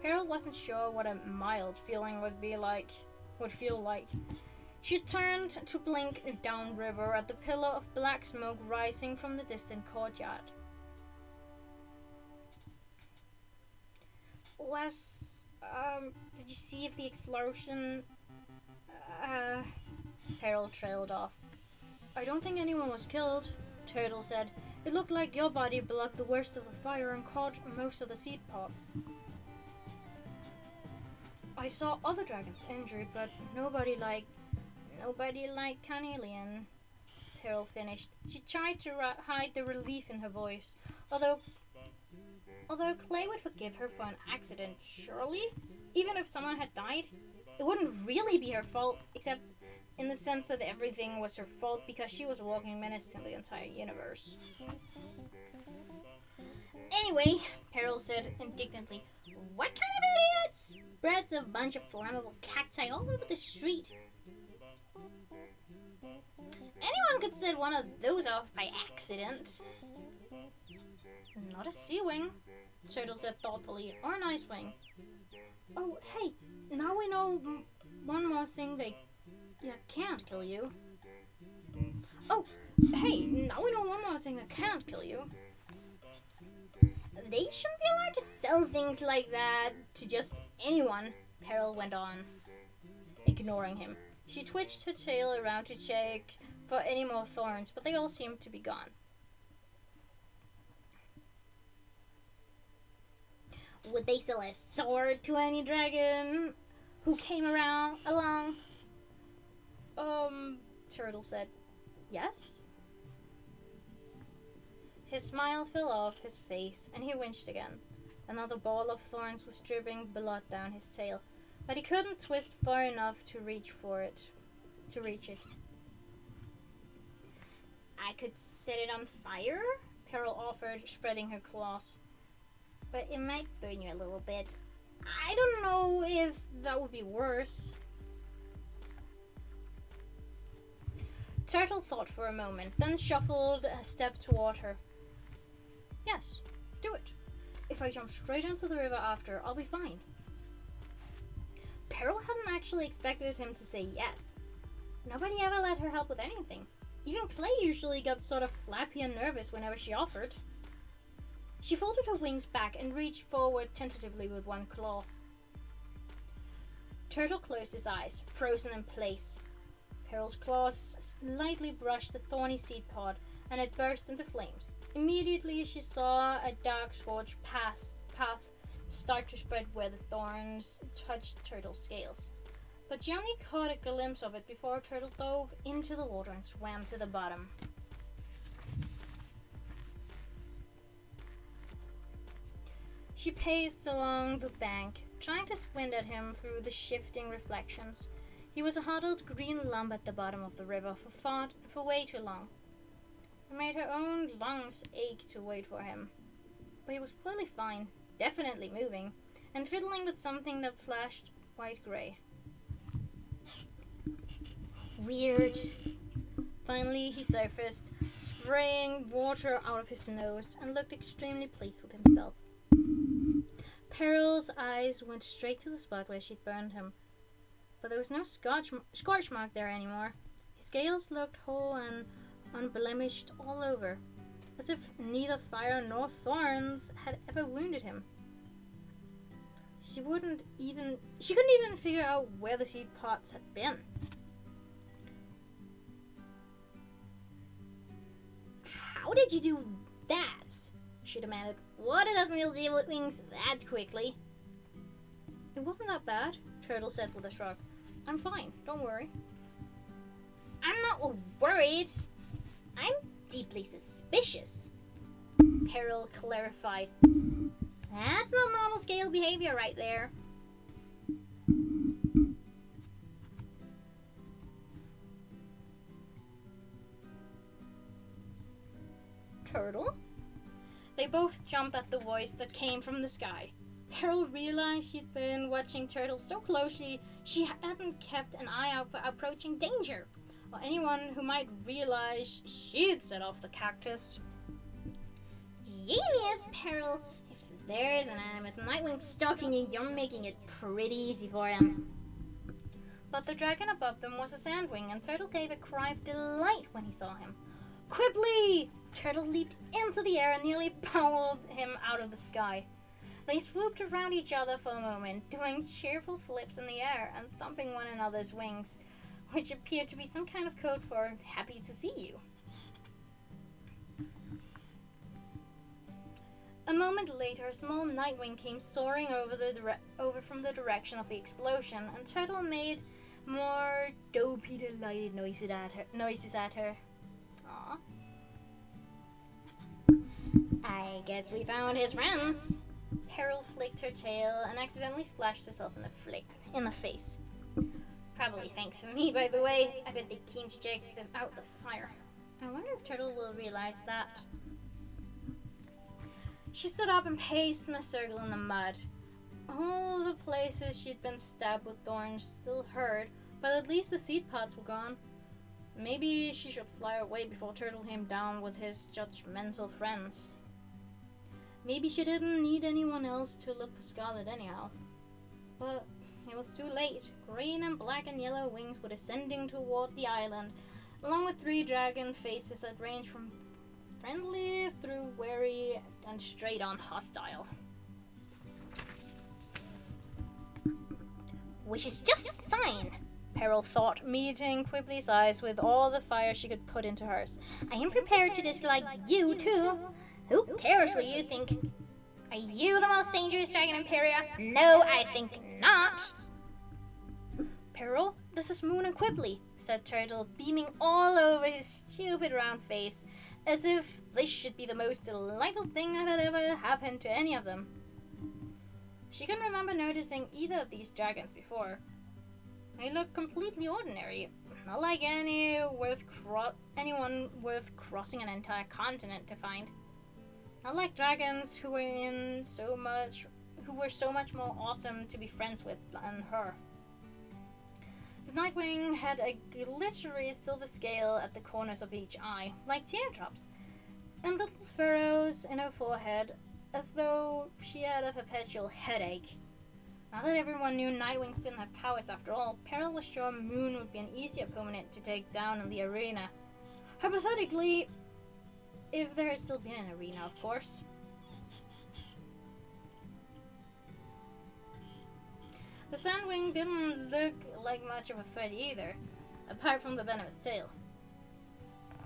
Peril wasn't sure what a mild feeling would feel like. She turned to blink downriver at the pillar of black smoke rising from the distant courtyard. Did you see if the explosion... Peril trailed off. I don't think anyone was killed, Turtle said. It looked like your body blocked the worst of the fire and caught most of the seed pods. I saw other dragons injured, but nobody like Carnelian, Peril finished. She tried to hide the relief in her voice, although Clay would forgive her for an accident, surely? Even if someone had died, it wouldn't really be her fault, except in the sense that everything was her fault because she was a walking menace to the entire universe. Anyway, Peril said indignantly, what kind of idiot spreads a bunch of flammable cacti all over the street? Anyone could set one of those off by accident. Not a sea wing, Turtle said thoughtfully, or an ice wing. Oh, hey, now we know one more thing that can't kill you. Oh, hey, now we know one more thing that can't kill you. They shouldn't be allowed to sell things like that to just anyone, Peril went on, ignoring him. She twitched her tail around to check for any more thorns, but they all seemed to be gone. Would they sell a sword to any dragon who came along? Turtle said, yes. His smile fell off his face, and he winced again. Another ball of thorns was dripping blood down his tail, but he couldn't twist far enough to reach it. I could set it on fire, Peril offered, spreading her claws. But it might burn you a little bit. I don't know if that would be worse. Turtle thought for a moment, then shuffled a step toward her. Yes, do it. If I jump straight into the river after, I'll be fine. Peril hadn't actually expected him to say yes. Nobody ever let her help with anything. Even Clay usually got sort of flappy and nervous whenever she offered. She folded her wings back and reached forward tentatively with one claw. Turtle closed his eyes, frozen in place. Peril's claws lightly brushed the thorny seed pod, and it burst into flames. Immediately she saw a dark scorched path start to spread where the thorns touched Turtle's scales. But she only caught a glimpse of it before Turtle dove into the water and swam to the bottom. She paced along the bank, trying to squint at him through the shifting reflections. He was a huddled green lump at the bottom of the river for way too long. It made her own lungs ache to wait for him. But he was clearly fine, definitely moving, and fiddling with something that flashed white-gray. Weird. Finally, he surfaced, spraying water out of his nose, and looked extremely pleased with himself. Peril's eyes went straight to the spot where she'd burned him, but there was no scorch mark there anymore. His scales looked whole and unblemished all over, as if neither fire nor thorns had ever wounded him. She couldn't even figure out where the seed pods had been. How did you do that? She demanded. What doesn't you'll see with wings that quickly? It wasn't that bad, Turtle said with a shrug. I'm fine, don't worry. I'm not worried. I'm deeply suspicious, Peril clarified. That's not normal scale behavior right there. Turtle? They both jumped at the voice that came from the sky. Peril realized she'd been watching Turtle so closely she hadn't kept an eye out for approaching danger, or anyone who might realize she'd set off the cactus. Genius, Peril! If there's an animus Nightwing stalking you, you're making it pretty easy for him. But the dragon above them was a Sandwing, and Turtle gave a cry of delight when he saw him. Quickly! Turtle leaped into the air and nearly powelled him out of the sky. They swooped around each other for a moment, doing cheerful flips in the air and thumping one another's wings, which appeared to be some kind of code for happy to see you. A moment later, a small Nightwing came soaring over from the direction of the explosion, and Turtle made more dopey, delighted noises at her. Aww. I guess we found his friends. Peril flicked her tail and accidentally splashed herself in the face. Probably thanks to me, by the way. I bet they keen to check out the fire. I wonder if Turtle will realize that. She stood up and paced in a circle in the mud. All the places she'd been stabbed with thorns still hurt, but at least the seed pods were gone. Maybe she should fly away before Turtle came down with his judgmental friends. Maybe she didn't need anyone else to look for Scarlet anyhow. But it was too late. Green and black and yellow wings were descending toward the island, along with 3 dragon faces that ranged from friendly through wary and straight on hostile. Which is just fine, Peril thought, meeting Quibbly's eyes with all the fire she could put into hers. I am prepared to dislike you too. Who cares what you think? Are you the most dangerous dragon in Imperia? No, I think not. Peril, this is Moon and Quibbly, said Turtle, beaming all over his stupid round face, as if this should be the most delightful thing that had ever happened to any of them. She couldn't remember noticing either of these dragons before. They looked completely ordinary, not like anyone worth crossing an entire continent to find. Not like dragons who were so much more awesome to be friends with than her. The Nightwing had a glittery silver scale at the corners of each eye, like teardrops, and little furrows in her forehead, as though she had a perpetual headache. Now that everyone knew Nightwings didn't have powers after all, Peril was sure Moon would be an easy opponent to take down in the arena. Hypothetically, if there had still been an arena, of course. The Sandwing didn't look like much of a threat either, apart from the venomous tail.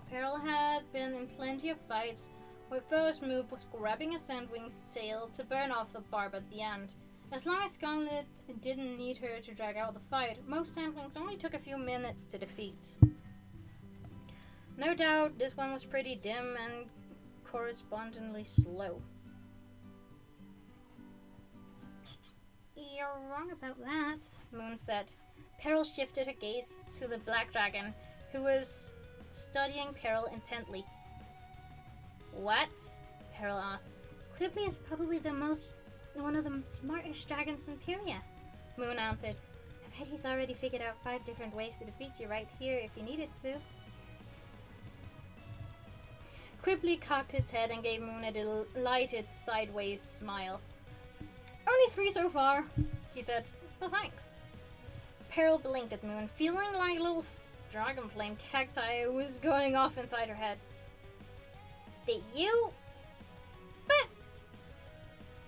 Peril had been in plenty of fights where first move was grabbing a Sandwing's tail to burn off the barb at the end. As long as Scarlet didn't need her to drag out the fight, most Sandwings only took a few minutes to defeat. No doubt this one was pretty dim and correspondingly slow. You're wrong about that, Moon said. Peril shifted her gaze to the black dragon, who was studying Peril intently. What? Peril asked. Quibbly is probably one of the smartest dragons in Pyria, Moon answered. I bet he's already figured out 5 different ways to defeat you right here if he needed to. Quibbly cocked his head and gave Moon a delighted sideways smile. Only 3 so far, he said, but thanks. Peril blinked at Moon, feeling like a little dragon flame cacti was going off inside her head. Did you? But...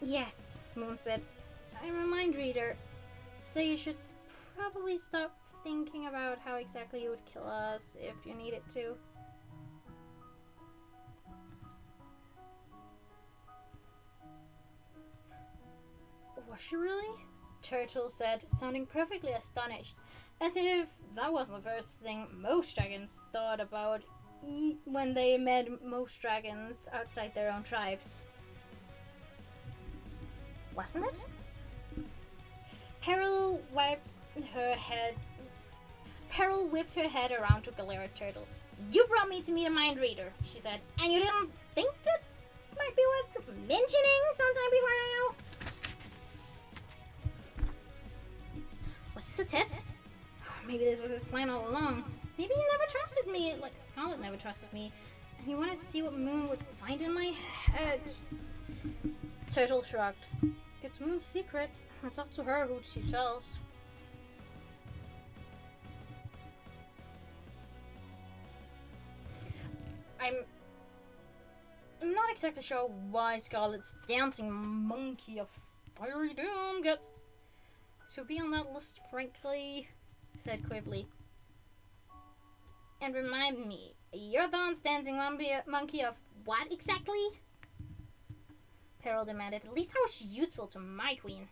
Yes, Moon said. I'm a mind reader, so you should probably stop thinking about how exactly you would kill us if you needed to. Was she really? Turtle said, sounding perfectly astonished, as if that wasn't the first thing most dragons thought about when they met most dragons outside their own tribes. Wasn't it? Peril whipped her head around to glare at Turtle. You brought me to meet a mind reader, she said, and you didn't think that might be worth mentioning sometime before now? Was this a test? Maybe this was his plan all along. Maybe he never trusted me, like Scarlet never trusted me, and he wanted to see what Moon would find in my head. Turtle shrugged. It's Moon's secret. It's up to her who she tells. I'm not exactly sure why Scarlet's dancing monkey of fiery doom gets to be on that list, frankly, said Quibbly. And remind me, you're the dancing monkey of what exactly? Peril demanded. At least how is she useful to my queen?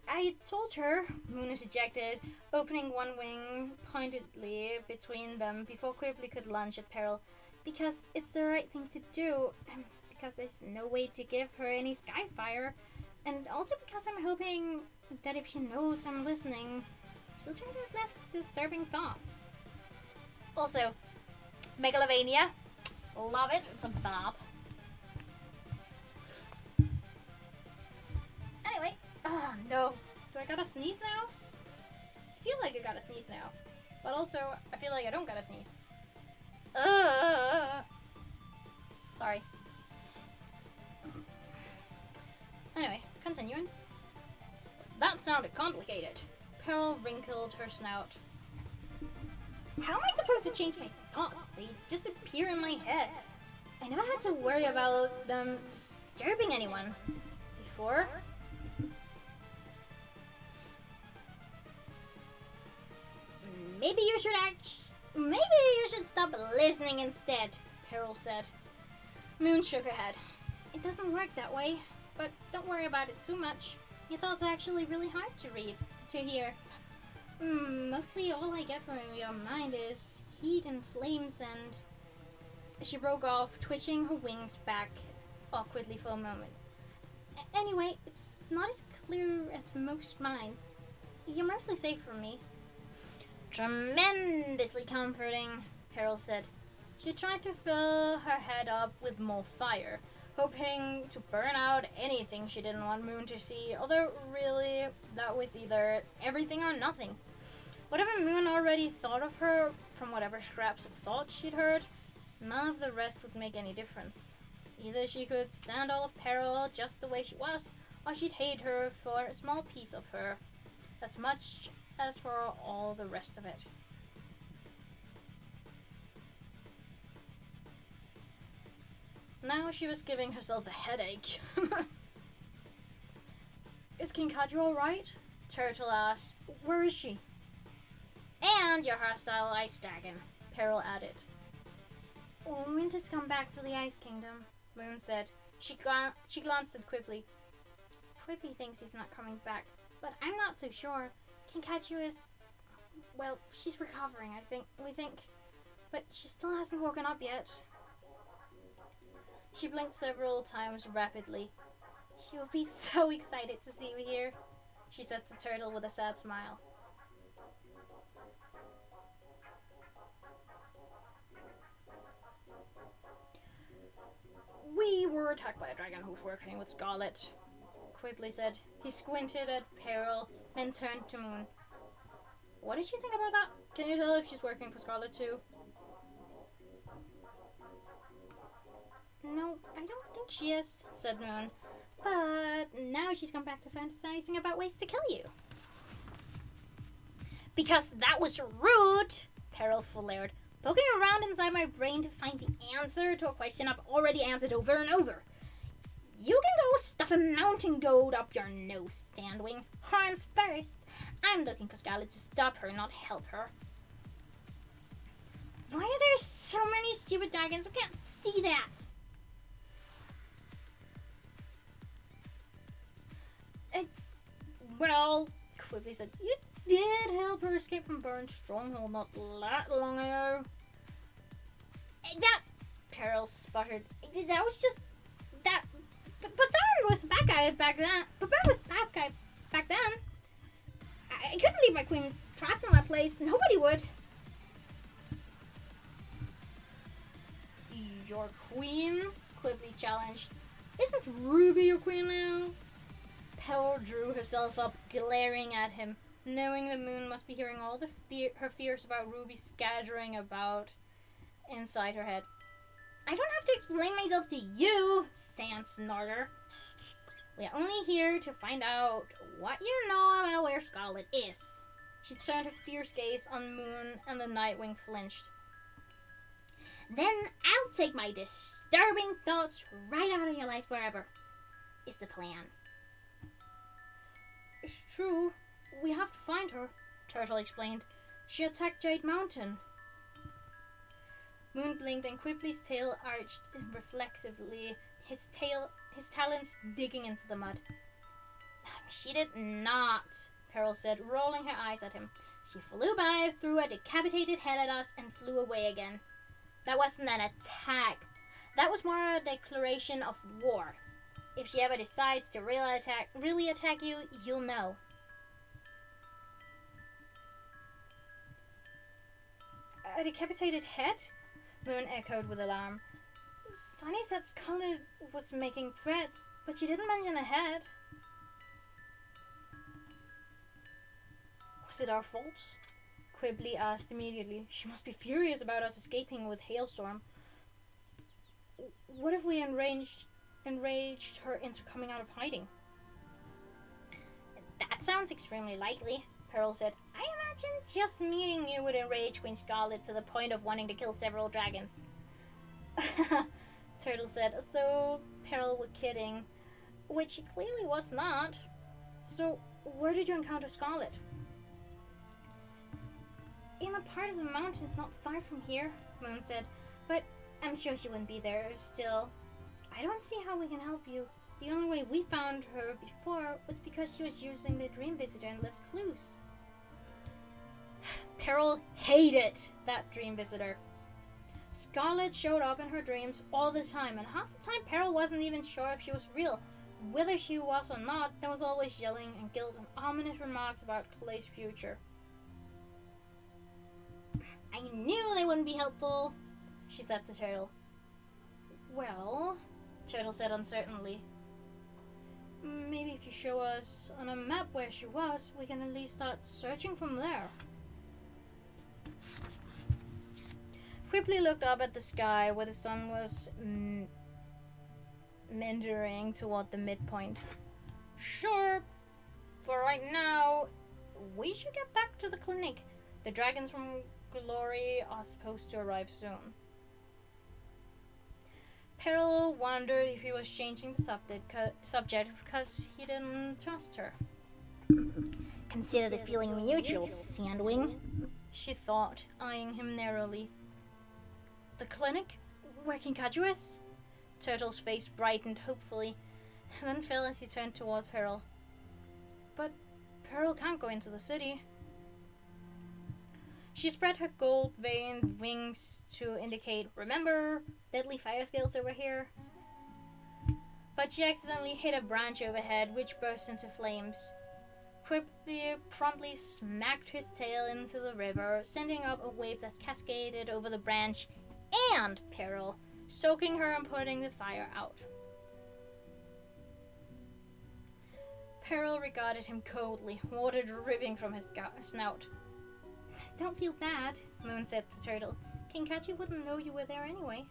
I told her, Moon ejected, opening one wing pointedly between them before Quibbly could lunge at Peril, because it's the right thing to do, and because there's no way to give her any skyfire. And also because I'm hoping that if she knows I'm listening, she'll try to have less disturbing thoughts. Also, Megalovania. Love it. It's a bob. Anyway. Oh, no. Do I gotta sneeze now? I feel like I gotta sneeze now. But also, I feel like I don't gotta sneeze. Sorry. Anyway, continuing. That sounded complicated. Peril wrinkled her snout. How am I supposed to change my thoughts? They just appear in my head. I never had to worry about them disturbing anyone before. Maybe you should stop listening instead, Peril said. Moon shook her head. It doesn't work that way. But don't worry about it too much. Your thoughts are actually really hard to hear. Mostly all I get from your mind is heat and flames and... She broke off, twitching her wings back awkwardly for a moment. Anyway, it's not as clear as most minds. You're mostly safe from me. Tremendously comforting, Peril said. She tried to fill her head up with more fire, hoping to burn out anything she didn't want Moon to see, although really, that was either everything or nothing. Whatever Moon already thought of her, from whatever scraps of thoughts she'd heard, none of the rest would make any difference. Either she could stand all of Peril just the way she was, or she'd hate her for a small piece of her, as much as for all the rest of it. Now she was giving herself a headache. Is Kinkaju alright? Turtle asked. Where is she? And your hostile ice dragon, Peril added. Winter's come back to the Ice Kingdom, Moon said. She glanced at Quibbly. Quibbly thinks he's not coming back, but I'm not so sure. Kinkaju is... well, she's recovering, we think. But she still hasn't woken up yet. She blinked several times rapidly. She will be so excited to see me here, she said to Turtle with a sad smile. We were attacked by a dragon who's working with Scarlet, Quibbly said. He squinted at Peril, then turned to Moon. What did you think about that? Can you tell if she's working for Scarlet too? No, I don't think she is, said Moon. But now she's come back to fantasizing about ways to kill you. Because that was rude, Peril flared, poking around inside my brain to find the answer to a question I've already answered over and over. You can go stuff a mountain goat up your nose, Sandwing. Horns first. I'm looking for Scarlet to stop her, not help her. Why are there so many stupid dragons? I can't see that. Well, Quibbly said, you did help her escape from Burn's stronghold not that long ago. That, Peril sputtered. That was just that. But Bern was the bad guy back then. But Bern was the bad guy back then. I couldn't leave my queen trapped in that place. Nobody would. Your queen? Quibbly challenged. Isn't Ruby your queen now? Peril drew herself up, glaring at him, knowing the Moon must be hearing all her fears about Ruby scattering about inside her head. I don't have to explain myself to you, Sand Snorter. We're only here to find out what you know about where Scarlet is. She turned her fierce gaze on Moon, and the Nightwing flinched. Then I'll take my disturbing thoughts right out of your life forever, is the plan. It's true. We have to find her, Turtle explained. She attacked Jade Mountain. Moon blinked and Quibbly's tail arched reflexively, his talons digging into the mud. She did not, Peril said, rolling her eyes at him. She flew by, threw a decapitated head at us, and flew away again. That wasn't an attack. That was more a declaration of war. If she ever decides to really attack you, you'll know. A decapitated head? Moon echoed with alarm. Sunny said Scarlet was making threats, but she didn't mention a head. Was it our fault? Quibbly asked immediately. She must be furious about us escaping with Hailstorm. What if we enraged her into coming out of hiding? That sounds extremely likely, Peril said. I imagine just meeting you would enrage Queen Scarlet to the point of wanting to kill several dragons. Turtle said, as though Peril were kidding, which she clearly was not. So, where did you encounter Scarlet? In a part of the mountains not far from here, Moon said, but I'm sure she wouldn't be there still. I don't see how we can help you. The only way we found her before was because she was using the Dream Visitor and left clues. Peril hated that Dream Visitor. Scarlet showed up in her dreams all the time, and half the time Peril wasn't even sure if she was real. Whether she was or not, there was always yelling and guilt and ominous remarks about Clay's future. I knew they wouldn't be helpful, she said to Turtle. Well, Turtle said uncertainly. Maybe if you show us on a map where she was, we can at least start searching from there. Quickly looked up at the sky where the sun was meandering toward the midpoint. Sure, for right now, we should get back to the clinic. The dragons from Glory are supposed to arrive soon. Peril wondered if he was changing the subject because he didn't trust her. Consider the feeling mutual, Sandwing, she thought, eyeing him narrowly. The clinic? Where Kinkaju is? Turtle's face brightened hopefully, and then fell as he turned toward Peril. But Peril can't go into the city. She spread her gold-veined wings to indicate, remember, deadly fire skills over here. But she accidentally hit a branch overhead, which burst into flames. Quickly promptly smacked his tail into the river, sending up a wave that cascaded over the branch and Peril, soaking her and putting the fire out. Peril regarded him coldly, water dripping from his snout. Don't feel bad, Moon said to Turtle. Kinkaju wouldn't know you were there anyway.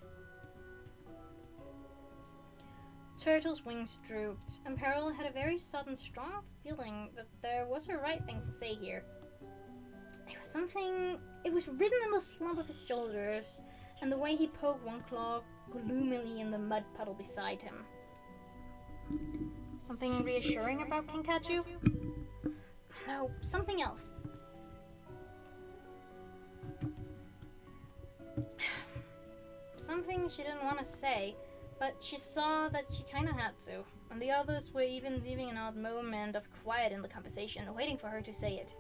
Turtle's wings drooped, and Peril had a very sudden, strong feeling that there was a right thing to say here. It was written in the slump of his shoulders, and the way he poked one claw gloomily in the mud puddle beside him. Something reassuring about Kinkaju? No, something else. Something she didn't want to say, but she saw that she kinda had to, and the others were even leaving an odd moment of quiet in the conversation, waiting for her to say it.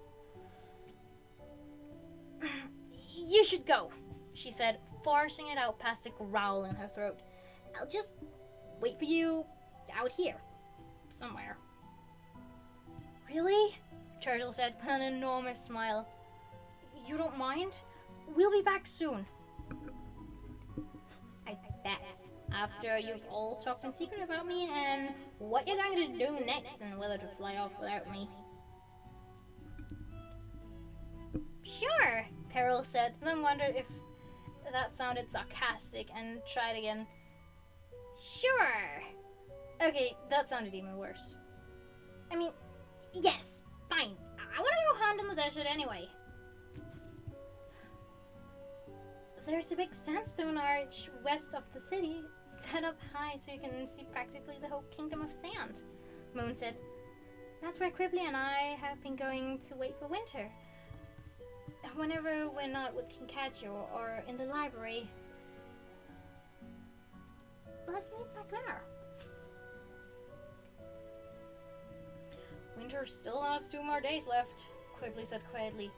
You should go, she said, forcing it out past the growl in her throat. I'll just wait for you out here, somewhere. Really? Turtle said with an enormous smile. You don't mind? We'll be back soon. I bet. After you've all talked in secret about me and what you're going to do next and whether to fly off without me. Sure, Peril said, then wondered if that sounded sarcastic and tried again. Sure. Okay, that sounded even worse. I mean, yes, fine. I want to go hunt in the desert anyway. There's a big sandstone arch west of the city, set up high so you can see practically the whole kingdom of sand, Moon said. That's where Quibbly and I have been going to wait for winter. Whenever we're not with Kinkaju or in the library. Let's meet back there. Winter still has 2 more days left, Quibbly said quietly.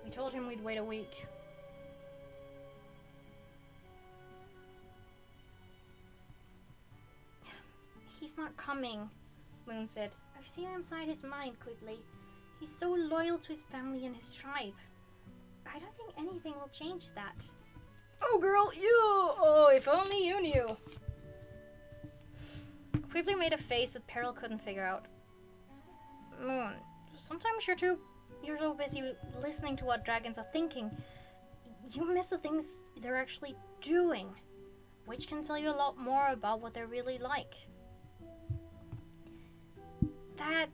We told him we'd wait a week. He's not coming, Moon said. I've seen inside his mind, Quibbly. He's so loyal to his family and his tribe. I don't think anything will change that. Oh, girl, oh, if only you knew. Quibbly made a face that Peril couldn't figure out. Moon, sometimes you're so busy listening to what dragons are thinking. You miss the things they're actually doing, which can tell you a lot more about what they're really like. That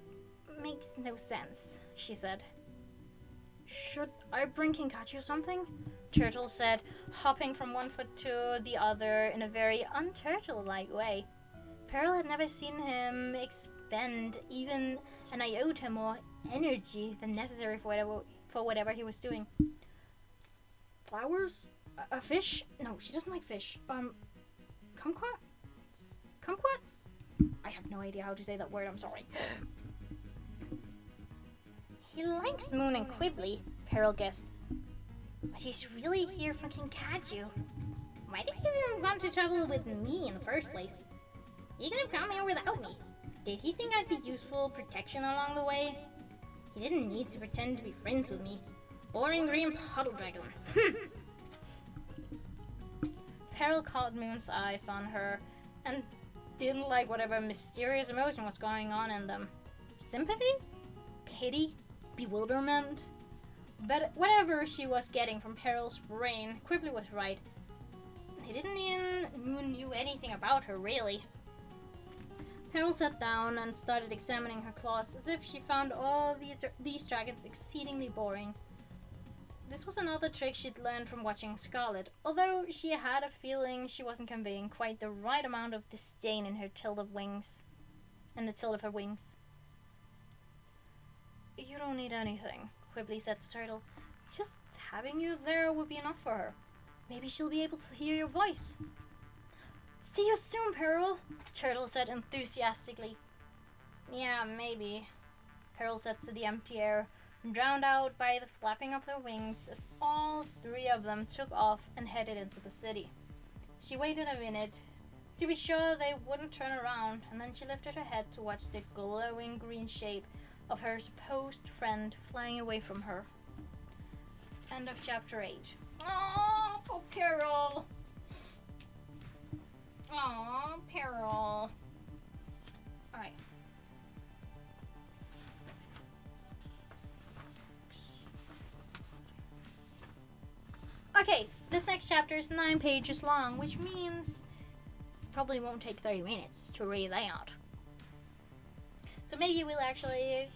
makes no sense, she said. Should I bring Kinkaju something? Turtle said, hopping from one foot to the other in a very un-turtle-like way. Peril had never seen him expend even an iota more energy than necessary for whatever he was doing. Flowers? A fish? No, she doesn't like fish. Kumquats? Kumquats? I have no idea how to say that word, I'm sorry. He likes Moon and Quibbly, Peril guessed. But he's really here for Kinkaju. Why did he even want to travel with me in the first place? He could have come here without me. Did he think I'd be useful protection along the way? He didn't need to pretend to be friends with me. Boring green puddle dragon. Peril caught Moon's eyes on her, and didn't like whatever mysterious emotion was going on in them. Sympathy? Pity? Bewilderment? But whatever she was getting from Peril's brain, Quibbly was right. He didn't even knew anything about her, really. Peril sat down and started examining her claws as if she found all these dragons exceedingly boring. This was another trick she'd learned from watching Scarlet, although she had a feeling she wasn't conveying quite the right amount of disdain in her tilt of wings. In the tilt of her wings. You don't need anything, Quibbly said to Turtle. Just having you there would be enough for her. Maybe she'll be able to hear your voice. See you soon, Peril, Turtle said enthusiastically. Yeah, maybe, Peril said to the empty air, drowned out by the flapping of their wings as all three of them took off and headed into the city. She waited a minute to be sure they wouldn't turn around, and then she lifted her head to watch the glowing green shape of her supposed friend flying away from her. End of chapter 8. Oh, poor Peril. Oh, Peril. Alright. Okay, this next chapter is 9 pages long, which means it probably won't take 30 minutes to read that. So maybe we'll actually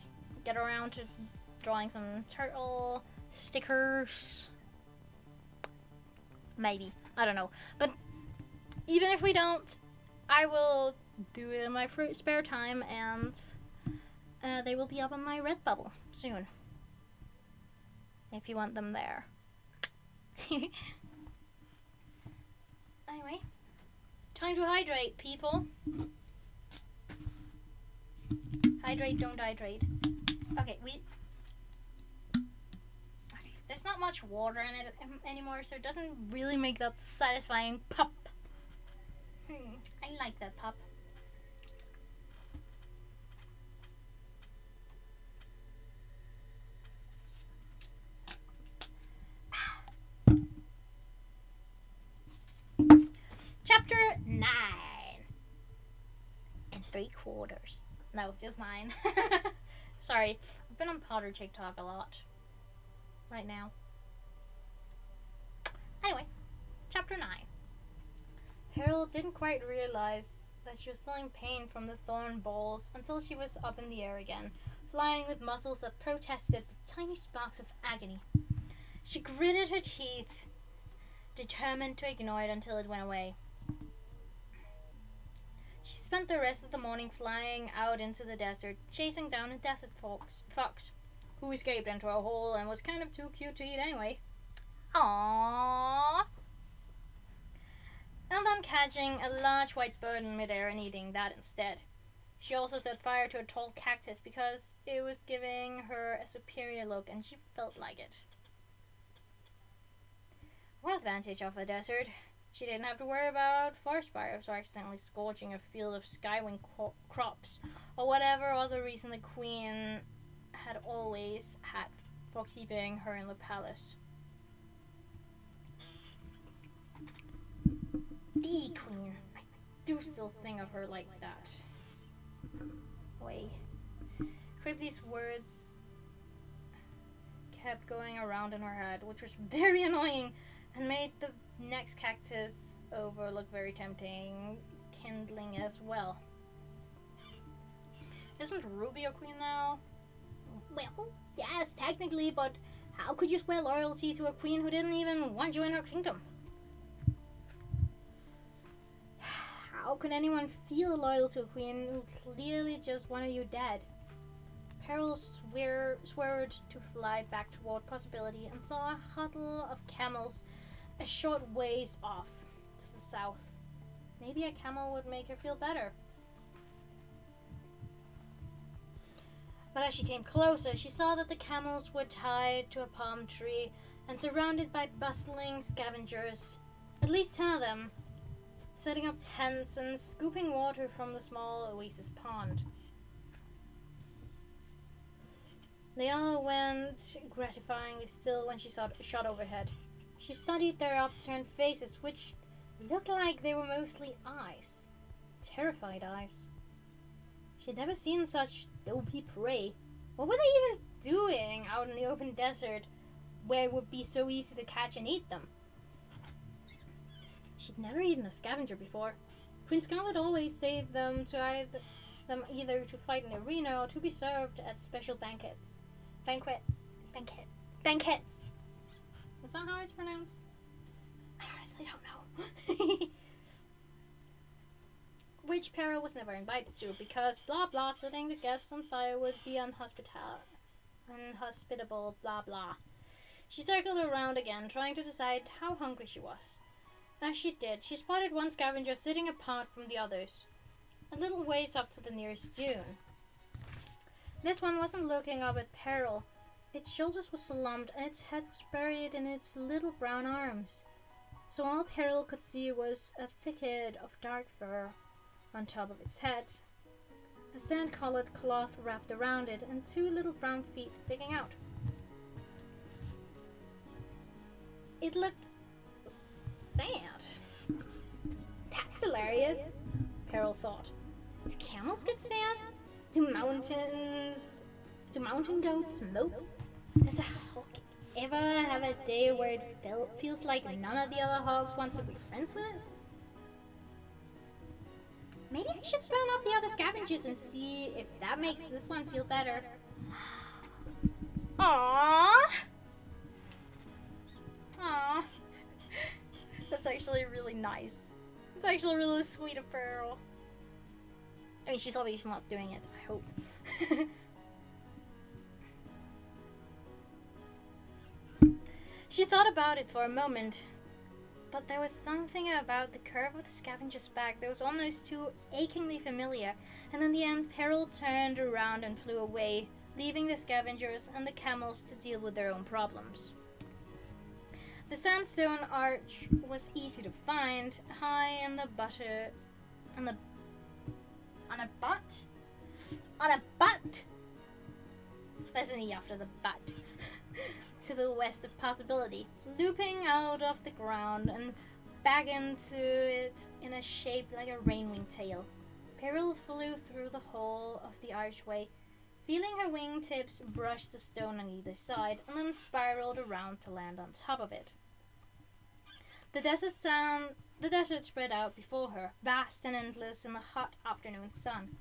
get around to drawing some turtle stickers. Maybe. I don't know. But even if we don't, I will do it in my spare time, and they will be up on my Redbubble soon. If you want them there. Anyway, time to hydrate, people. Hydrate, don't hydrate. Okay, there's not much water in it anymore, so it doesn't really make that satisfying pop. I like that pop. Chapter 9 and 3/4. No, just 9. Sorry, I've been on Potter TikTok a lot right now. Anyway, chapter 9. Harold didn't quite realize that she was still in pain from the thorn balls until she was up in the air again, flying with muscles that protested the tiny sparks of agony. She gritted her teeth, determined to ignore it until it went away. She spent the rest of the morning flying out into the desert, chasing down a desert fox, who escaped into a hole and was kind of too cute to eat anyway. Aww. And then catching a large white bird in midair and eating that instead. She also set fire to a tall cactus because it was giving her a superior look and she felt like it. One advantage of the desert: she didn't have to worry about forest fires or accidentally scorching a field of skywing crops or whatever other reason the queen had always had for keeping her in the palace. The queen. I do still think of her like that. Wait. Quibbly's words kept going around in her head, which was very annoying and made the next cactus over look very tempting, kindling as well. Isn't Ruby a queen now? Well, yes, technically, but how could you swear loyalty to a queen who didn't even want you in her kingdom? How can anyone feel loyal to a queen who clearly just wanted you dead? Peril swerved to fly back toward possibility and saw a huddle of camels a short ways off to the south. Maybe a camel would make her feel better. But as she came closer, she saw that the camels were tied to a palm tree and surrounded by bustling scavengers, at least 10 of them, setting up tents and scooping water from the small oasis pond. They all went gratifyingly still when she shot overhead. She studied their upturned faces, which looked like they were mostly eyes. terrified eyes. She'd never seen such dopey prey. What were they even doing out in the open desert where it would be so easy to catch and eat them? She'd never eaten a scavenger before. Queen Scarlet always saved them either to fight in the arena or to be served at special banquets. Banquets. Is that how it's pronounced? I honestly don't know. Which Peril was never invited to because blah blah setting the guests on fire would be unhospitable blah blah. She circled around again, trying to decide how hungry she was. As she did, she spotted one scavenger sitting apart from the others, a little ways up to the nearest dune. This one wasn't looking up at Peril. Its shoulders were slumped and its head was buried in its little brown arms. So all Peril could see was a thicket of dark fur on top of its head, a sand-colored cloth wrapped around it, and two little brown feet sticking out. It looked sad. That's hilarious, Peril thought. Do camels get sad? Do mountain goats mope? Does a hog ever have a day where it feels like none of the other hogs wants to be friends with it? Maybe I should burn up the other scavengers and see if that makes this one feel better. Aww. That's actually really nice. It's actually really sweet of Pearl. I mean, she's obviously not doing it, I hope. She thought about it for a moment, but there was something about the curve of the scavenger's back that was almost too achingly familiar, and in the end, Peril turned around and flew away, leaving the scavengers and the camels to deal with their own problems. The sandstone arch was easy to find, high in the on a butt. There's an E after the butt. To the west of Possibility, looping out of the ground and back into it in a shape like a rainwing tail. Peril flew through the hole of the archway, feeling her wingtips brush the stone on either side, and then spiraled around to land on top of it. The desert spread out before her, vast and endless in the hot afternoon sun.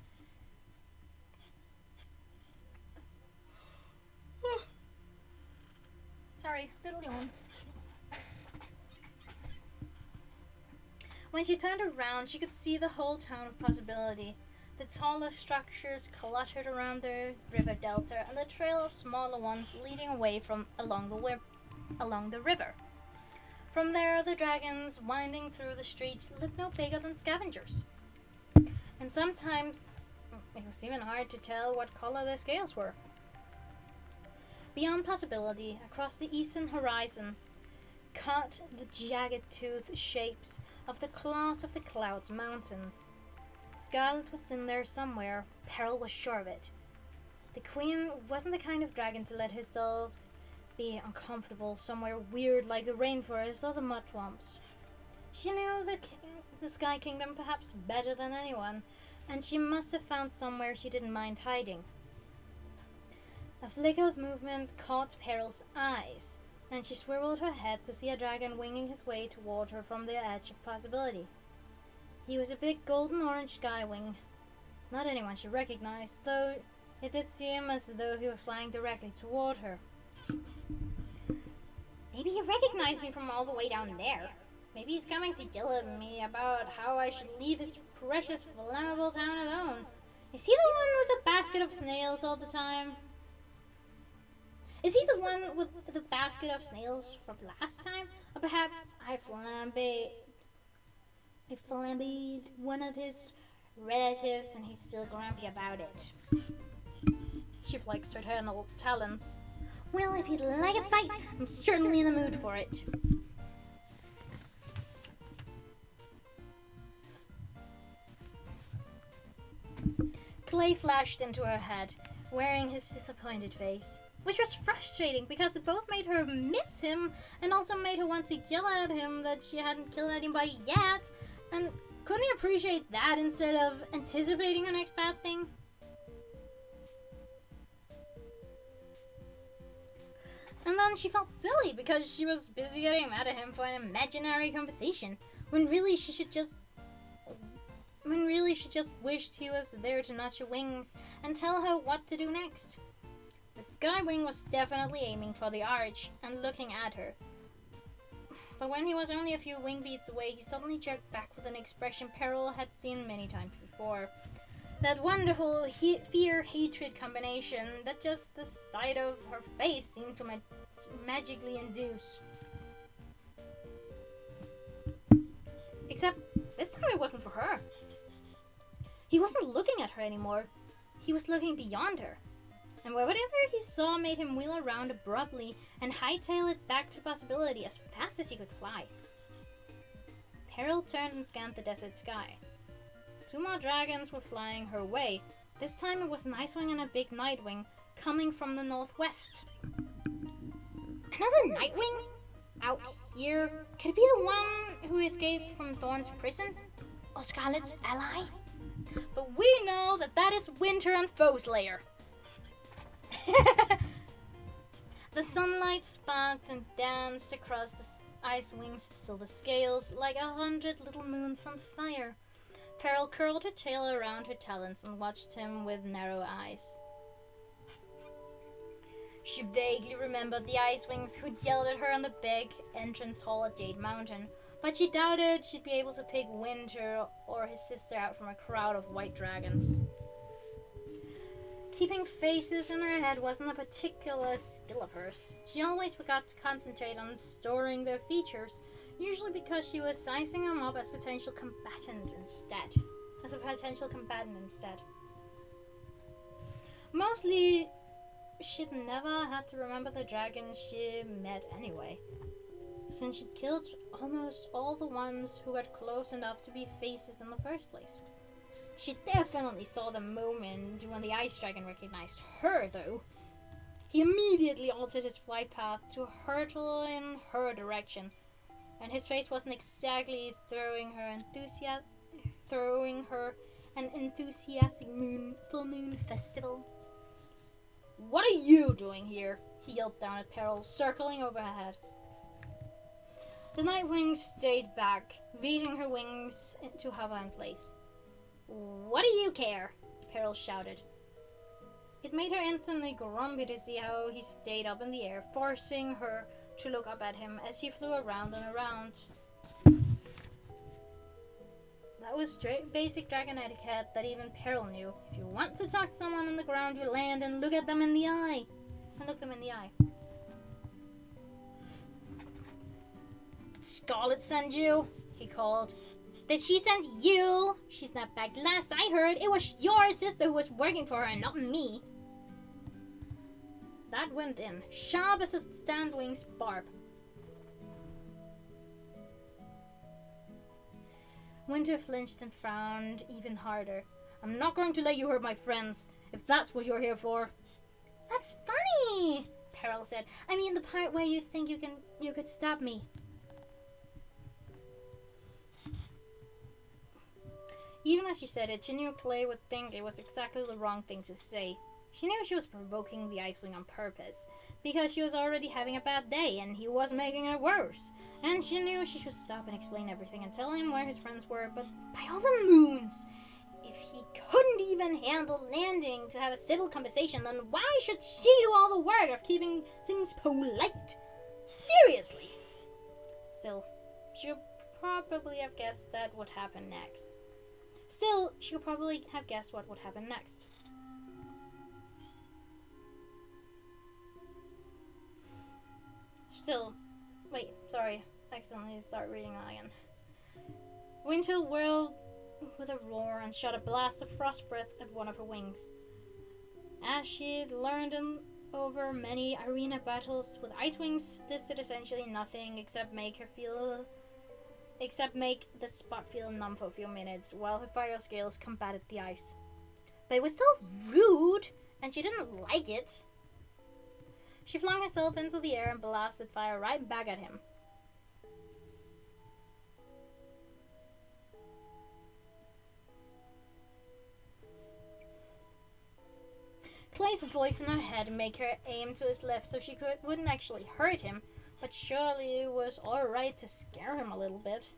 Sorry, little yawn. When she turned around, she could see the whole town of Possibility. The taller structures cluttered around the river delta, and the trail of smaller ones leading away from along the river. From there, the dragons winding through the streets looked no bigger than scavengers. And sometimes it was even hard to tell what color their scales were. Beyond Possibility, across the eastern horizon, cut the jagged-toothed shapes of the claws of the Clouds Mountains. Scarlet was in there somewhere. Peril was sure of it. The queen wasn't the kind of dragon to let herself be uncomfortable somewhere weird like the rainforest or the mud swamps. She knew the Sky Kingdom perhaps better than anyone, and she must have found somewhere she didn't mind hiding. A flicker of movement caught Peril's eyes, and she swiveled her head to see a dragon winging his way toward her from the edge of Possibility. He was a big golden-orange skywing. Not anyone she recognized, though it did seem as though he was flying directly toward her. Maybe he recognized me from all the way down there. Maybe he's coming to yell at me about how I should leave his precious flammable town alone. Is he the one with the basket of snails all the time? Is he the one with the basket of snails from last time? Or perhaps I flambéed one of his relatives and he's still grumpy about it. She flexed her talons. Well, if he'd like a fight, I'm certainly in the mood for it. Clay flashed into her head, wearing his disappointed face, which was frustrating because it both made her miss him and also made her want to yell at him that she hadn't killed anybody yet, and Couldn't he appreciate that instead of anticipating her next bad thing? And then she felt silly because she was busy getting mad at him for an imaginary conversation, when really she just wished he was there to nudge her wings and tell her what to do next. The Skywing was definitely aiming for the arch and looking at her. But when he was only a few wing beats away, he suddenly jerked back with an expression Peril had seen many times before. That wonderful fear-hatred combination that just the sight of her face seemed to magically induce. Except, this time it wasn't for her. He wasn't looking at her anymore. He was looking beyond her. And whatever he saw made him wheel around abruptly and hightail it back to possibility as fast as he could fly. Peril turned and scanned the desert sky. 2 more dragons were flying her way. This time it was an Icewing and a big Nightwing coming from the northwest. Another Nightwing? Out here? Could it be the one who escaped from Thorn's prison? Or Scarlet's ally? But we know that is Winter and Foe's lair. The sunlight sparked and danced across the Icewing's silver scales like 100 little moons on fire. Peril curled her tail around her talons and watched him with narrow eyes. She vaguely remembered the Icewings who'd yelled at her on the big entrance hall at Jade Mountain, but she doubted she'd be able to pick Winter or his sister out from a crowd of white dragons. Keeping faces in her head wasn't a particular skill of hers. She always forgot to concentrate on storing their features, usually because she was sizing them up as a potential combatant instead. Mostly, she'd never had to remember the dragons she met anyway, since she'd killed almost all the ones who got close enough to be faces in the first place. She definitely saw the moment when the Ice Dragon recognized her, though. He immediately altered his flight path to hurtle in her direction, and his face wasn't exactly throwing her an enthusiastic full moon festival. "What are you doing here?" he yelped down at Peril, circling over her head. The Nightwing stayed back, raising her wings to hover in place. "What do you care?" Peril shouted. It made her instantly grumpy to see how he stayed up in the air, forcing her to look up at him as he flew around and around. That was straight basic dragon etiquette that even Peril knew. If you want to talk to someone on the ground, you land and look them in the eye. "Did Scarlet send you?" he called. "Did she send you?" She snapped back. "Last I heard, it was your sister who was working for her and not me." That went in, sharp as a Standwing's barb. Winter flinched and frowned even harder. "I'm not going to let you hurt my friends, if that's what you're here for." "That's funny," Peril said. "I mean the part where you think you could stop me." Even as she said it, she knew Clay would think it was exactly the wrong thing to say. She knew she was provoking the Icewing on purpose, because she was already having a bad day and he was making it worse. And she knew she should stop and explain everything and tell him where his friends were, but by all the moons, if he couldn't even handle landing to have a civil conversation, then why should she do all the work of keeping things polite? Seriously! Still, she could probably have guessed what would happen next. Accidentally start reading that again. Winter whirled with a roar and shot a blast of frost breath at one of her wings. As she'd learned over many arena battles with Icewings, this did essentially nothing except make the spot feel numb for a few minutes while her fire scales combated the ice. But it was still rude, and she didn't like it. She flung herself into the air and blasted fire right back at him. nice voice in her head make her aim to his left so she wouldn't actually hurt him, but surely it was alright to scare him a little bit.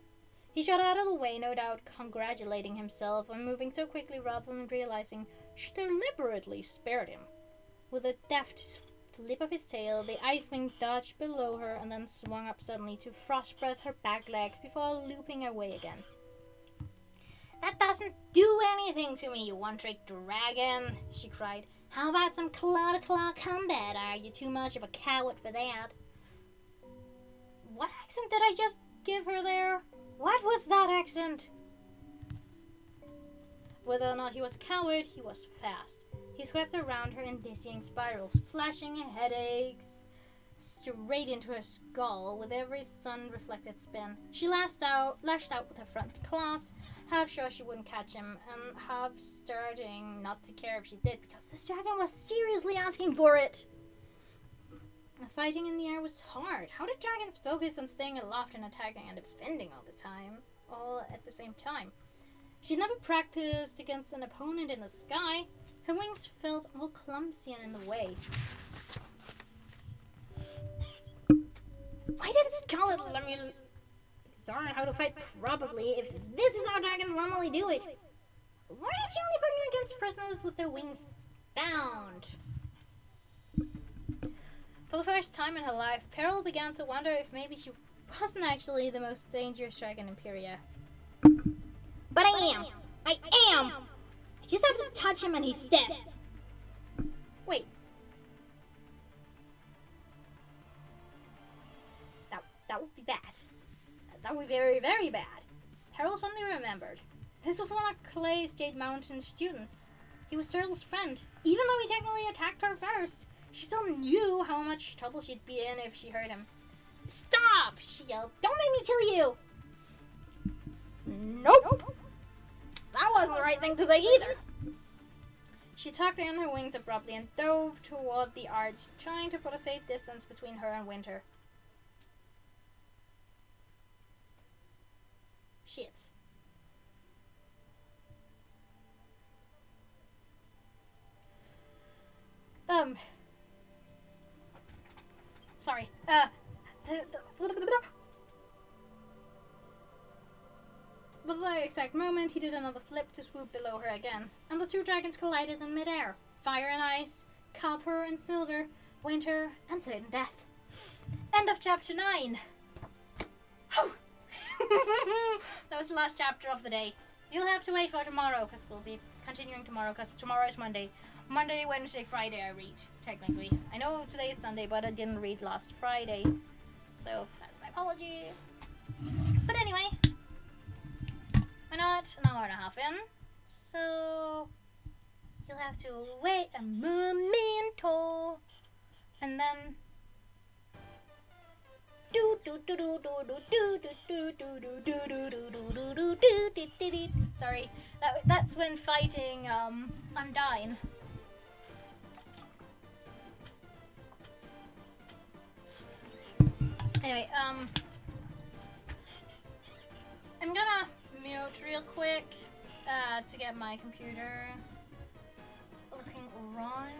He shot out of the way, no doubt congratulating himself on moving so quickly rather than realizing she deliberately spared him. With a deft flip of his tail, the ice wing dodged below her and then swung up suddenly to frost breath her back legs before looping away again. "That doesn't do anything to me, you one-trick dragon," she cried. "How about some claw-to-claw combat? Are you too much of a coward for that?" What accent did I just give her there? What was that accent? Whether or not he was a coward, he was fast. He swept around her in dizzying spirals, flashing headaches straight into her skull with every sun-reflected spin. She lashed out with her front claws, half sure she wouldn't catch him, and half starting not to care if she did, because this dragon was seriously asking for it. The fighting in the air was hard. How did dragons focus on staying aloft and attacking and defending all at the same time? She'd never practiced against an opponent in the sky. Her wings felt all clumsy and in the way. Why didn't Scarlet let me learn how to fight properly if this is how dragons normally do it? Why did she only put me against prisoners with their wings bound? For the first time in her life, Peril began to wonder if maybe she wasn't actually the most dangerous dragon in Imperia. But I am! I just have to touch him and he's dead. Wait. That would be bad. That would be very, very bad. Peril suddenly remembered. This was one of Clay's Jade Mountain students. He was Turtle's friend. Even though he technically attacked her first, she still knew how much trouble she'd be in if she hurt him. "Stop!" she yelled. "Don't make me kill you!" Nope! That wasn't the right thing to say either. She tucked in her wings abruptly and dove toward the arch, trying to put a safe distance between her and Winter. Shit. Sorry. But the exact moment, he did another flip to swoop below her again, and the two dragons collided in midair. Fire and ice, copper and silver, winter and certain death. End of chapter 9. That was the last chapter of the day. You'll have to wait for tomorrow, because we'll be continuing tomorrow, because tomorrow is Monday. Monday, Wednesday, Friday I read, technically. I know today is Sunday, but I didn't read last Friday. So, that's my apology. But anyway, we're not an hour and a half in, so you'll have to wait a momento, and then sorry, that's when fighting Undyne. Anyway, I'm gonna mute real quick to get my computer looking right.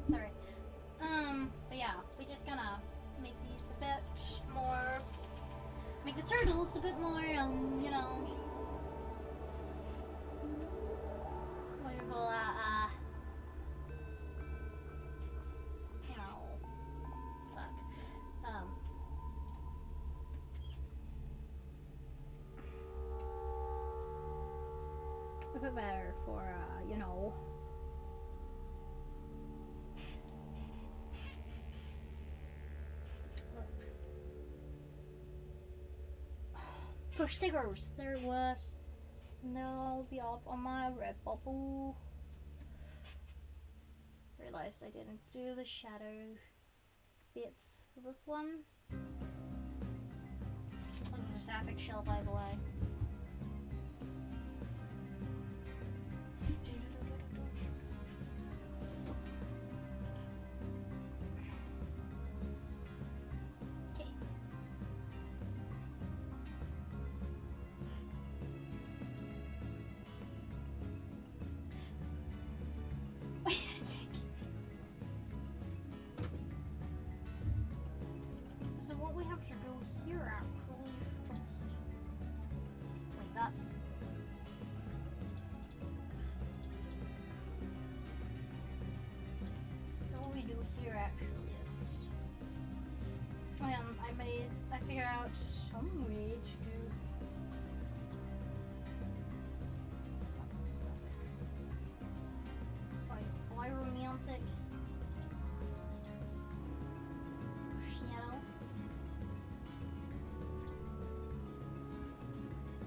Sorry. But yeah, we're just gonna make these a bit more. Make the turtles a bit more, you know. What do you call that? You know. Fuck. A bit better for, you know. For stickers, there it was. And they'll all be up on my Redbubble. Realized I didn't do the shadow bits for this one. This is a sapphic shell, by the way. Okay. Wait a second. So what we have to do here actually is just... Wait, that's... So what we do here actually is... I figure out some way to do... What's this stuff? Why romantic? Shadow.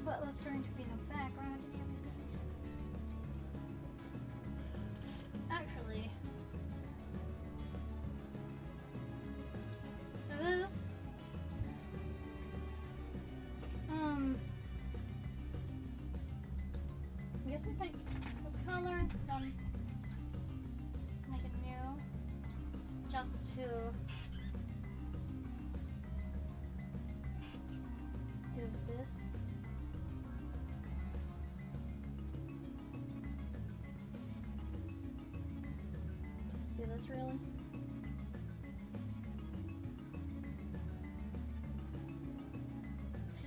But that's going to be in the background and everything. Actually, so this, I guess we take this color, make it new, just to do this. Just do this really.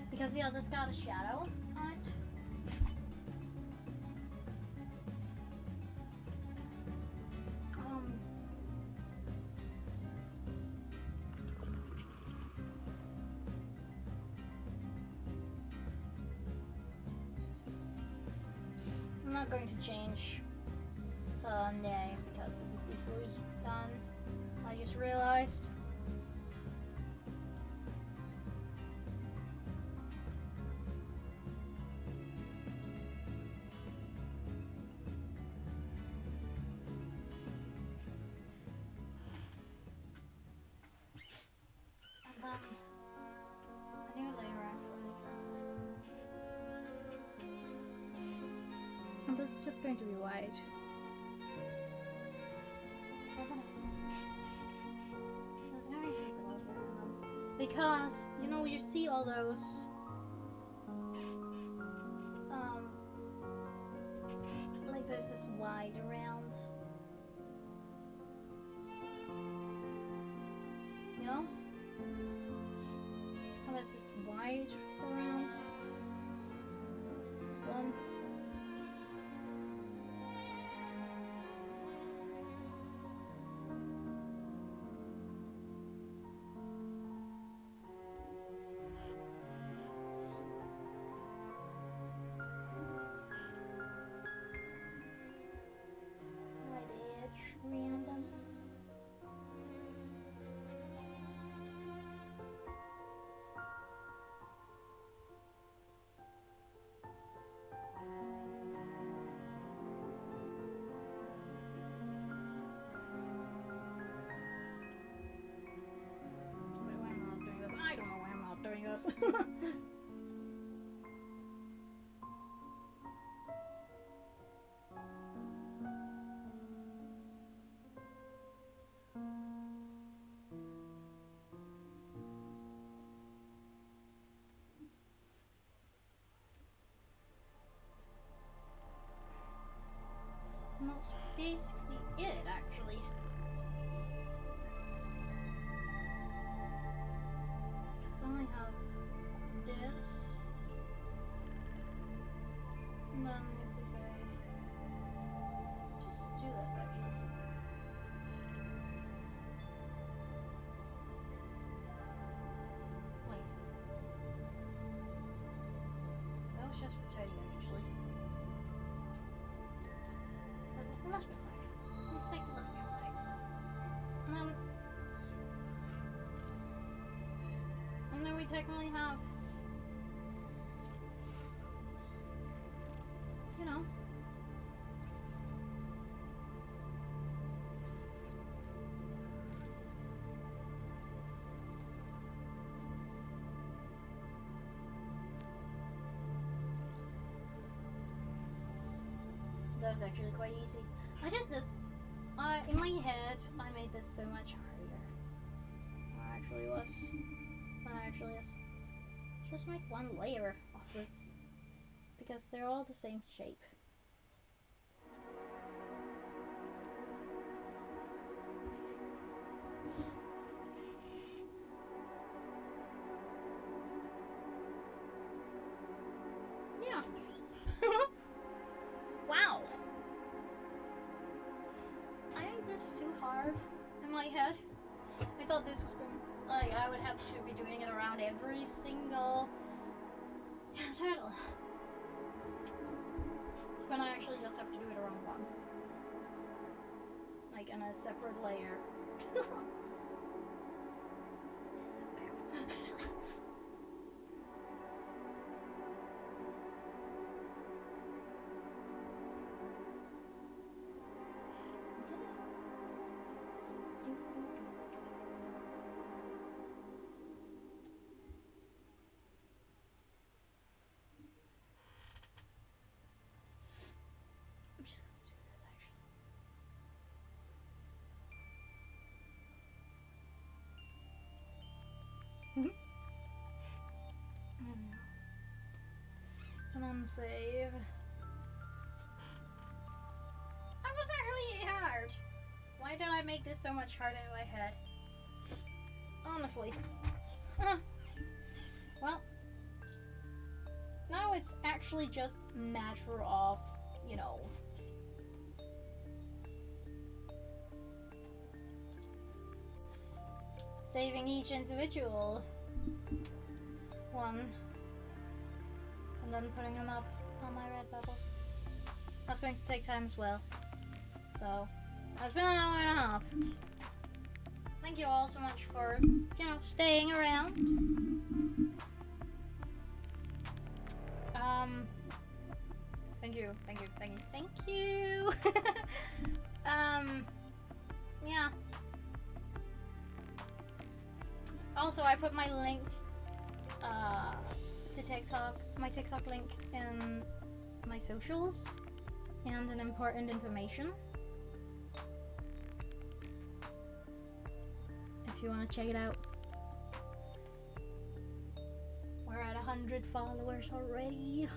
Because the other's got a shadow on it. I'm not going to change the name because this is easily done. I just realized. And then a new layer actually, because and this is just going to be white. This is going to be a little bit random. Because, you know, you see all those like there's this white around. You know? How there's this white around. Random. Wait, why am I not doing this? I don't know why I'm not doing this. And that's basically it, actually. Because then I have this. And then if we say, just do this actually. Wait. That was just for tidying actually. Lesbian flag. Let's take the lesbian flag. And then we technically have, you know, that was actually quite easy. I did this, in my head, I made this so much harder. Actually is. Just make one layer of this, because they're all the same shape. Yeah. Wow. I made this too hard in my head. I thought this was going, like, I would have to be doing it around every single turtle. When I actually just have to do it around one. Like in a separate layer. I'm just gonna do this actually. And then save. That was not really hard. Why did I make this so much harder in my head? Honestly. Well, now it's actually just a matter of, you know, saving each individual one and then putting them up on my Redbubble. That's going to take time as well. So, it's been an hour and a half. Thank you all so much for, you know, staying around. Thank you. Yeah. Also, I put my link to TikTok, my TikTok link in my socials and an important information. If you want to check it out. We're at 100 followers already.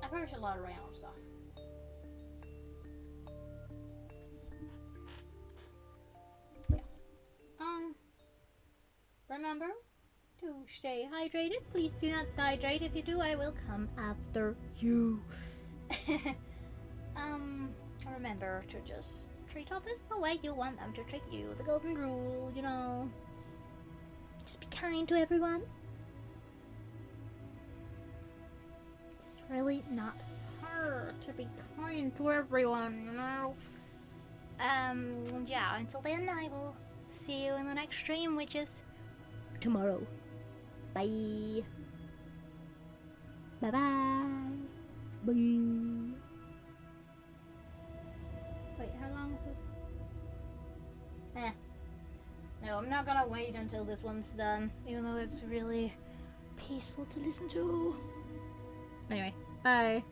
I post a lot of random stuff. Yeah. Remember to stay hydrated. Please do not dehydrate. If you do, I will come after you. Remember to just treat others the way you want them to treat you. The golden rule, you know. Just be kind to everyone. It's really not hard to be kind to everyone, you know. Yeah, until then I will see you in the next stream, which is tomorrow. Bye. Bye-bye. Bye. Wait, how long is this? No, I'm not gonna wait until this one's done, even though it's really peaceful to listen to. Anyway, bye.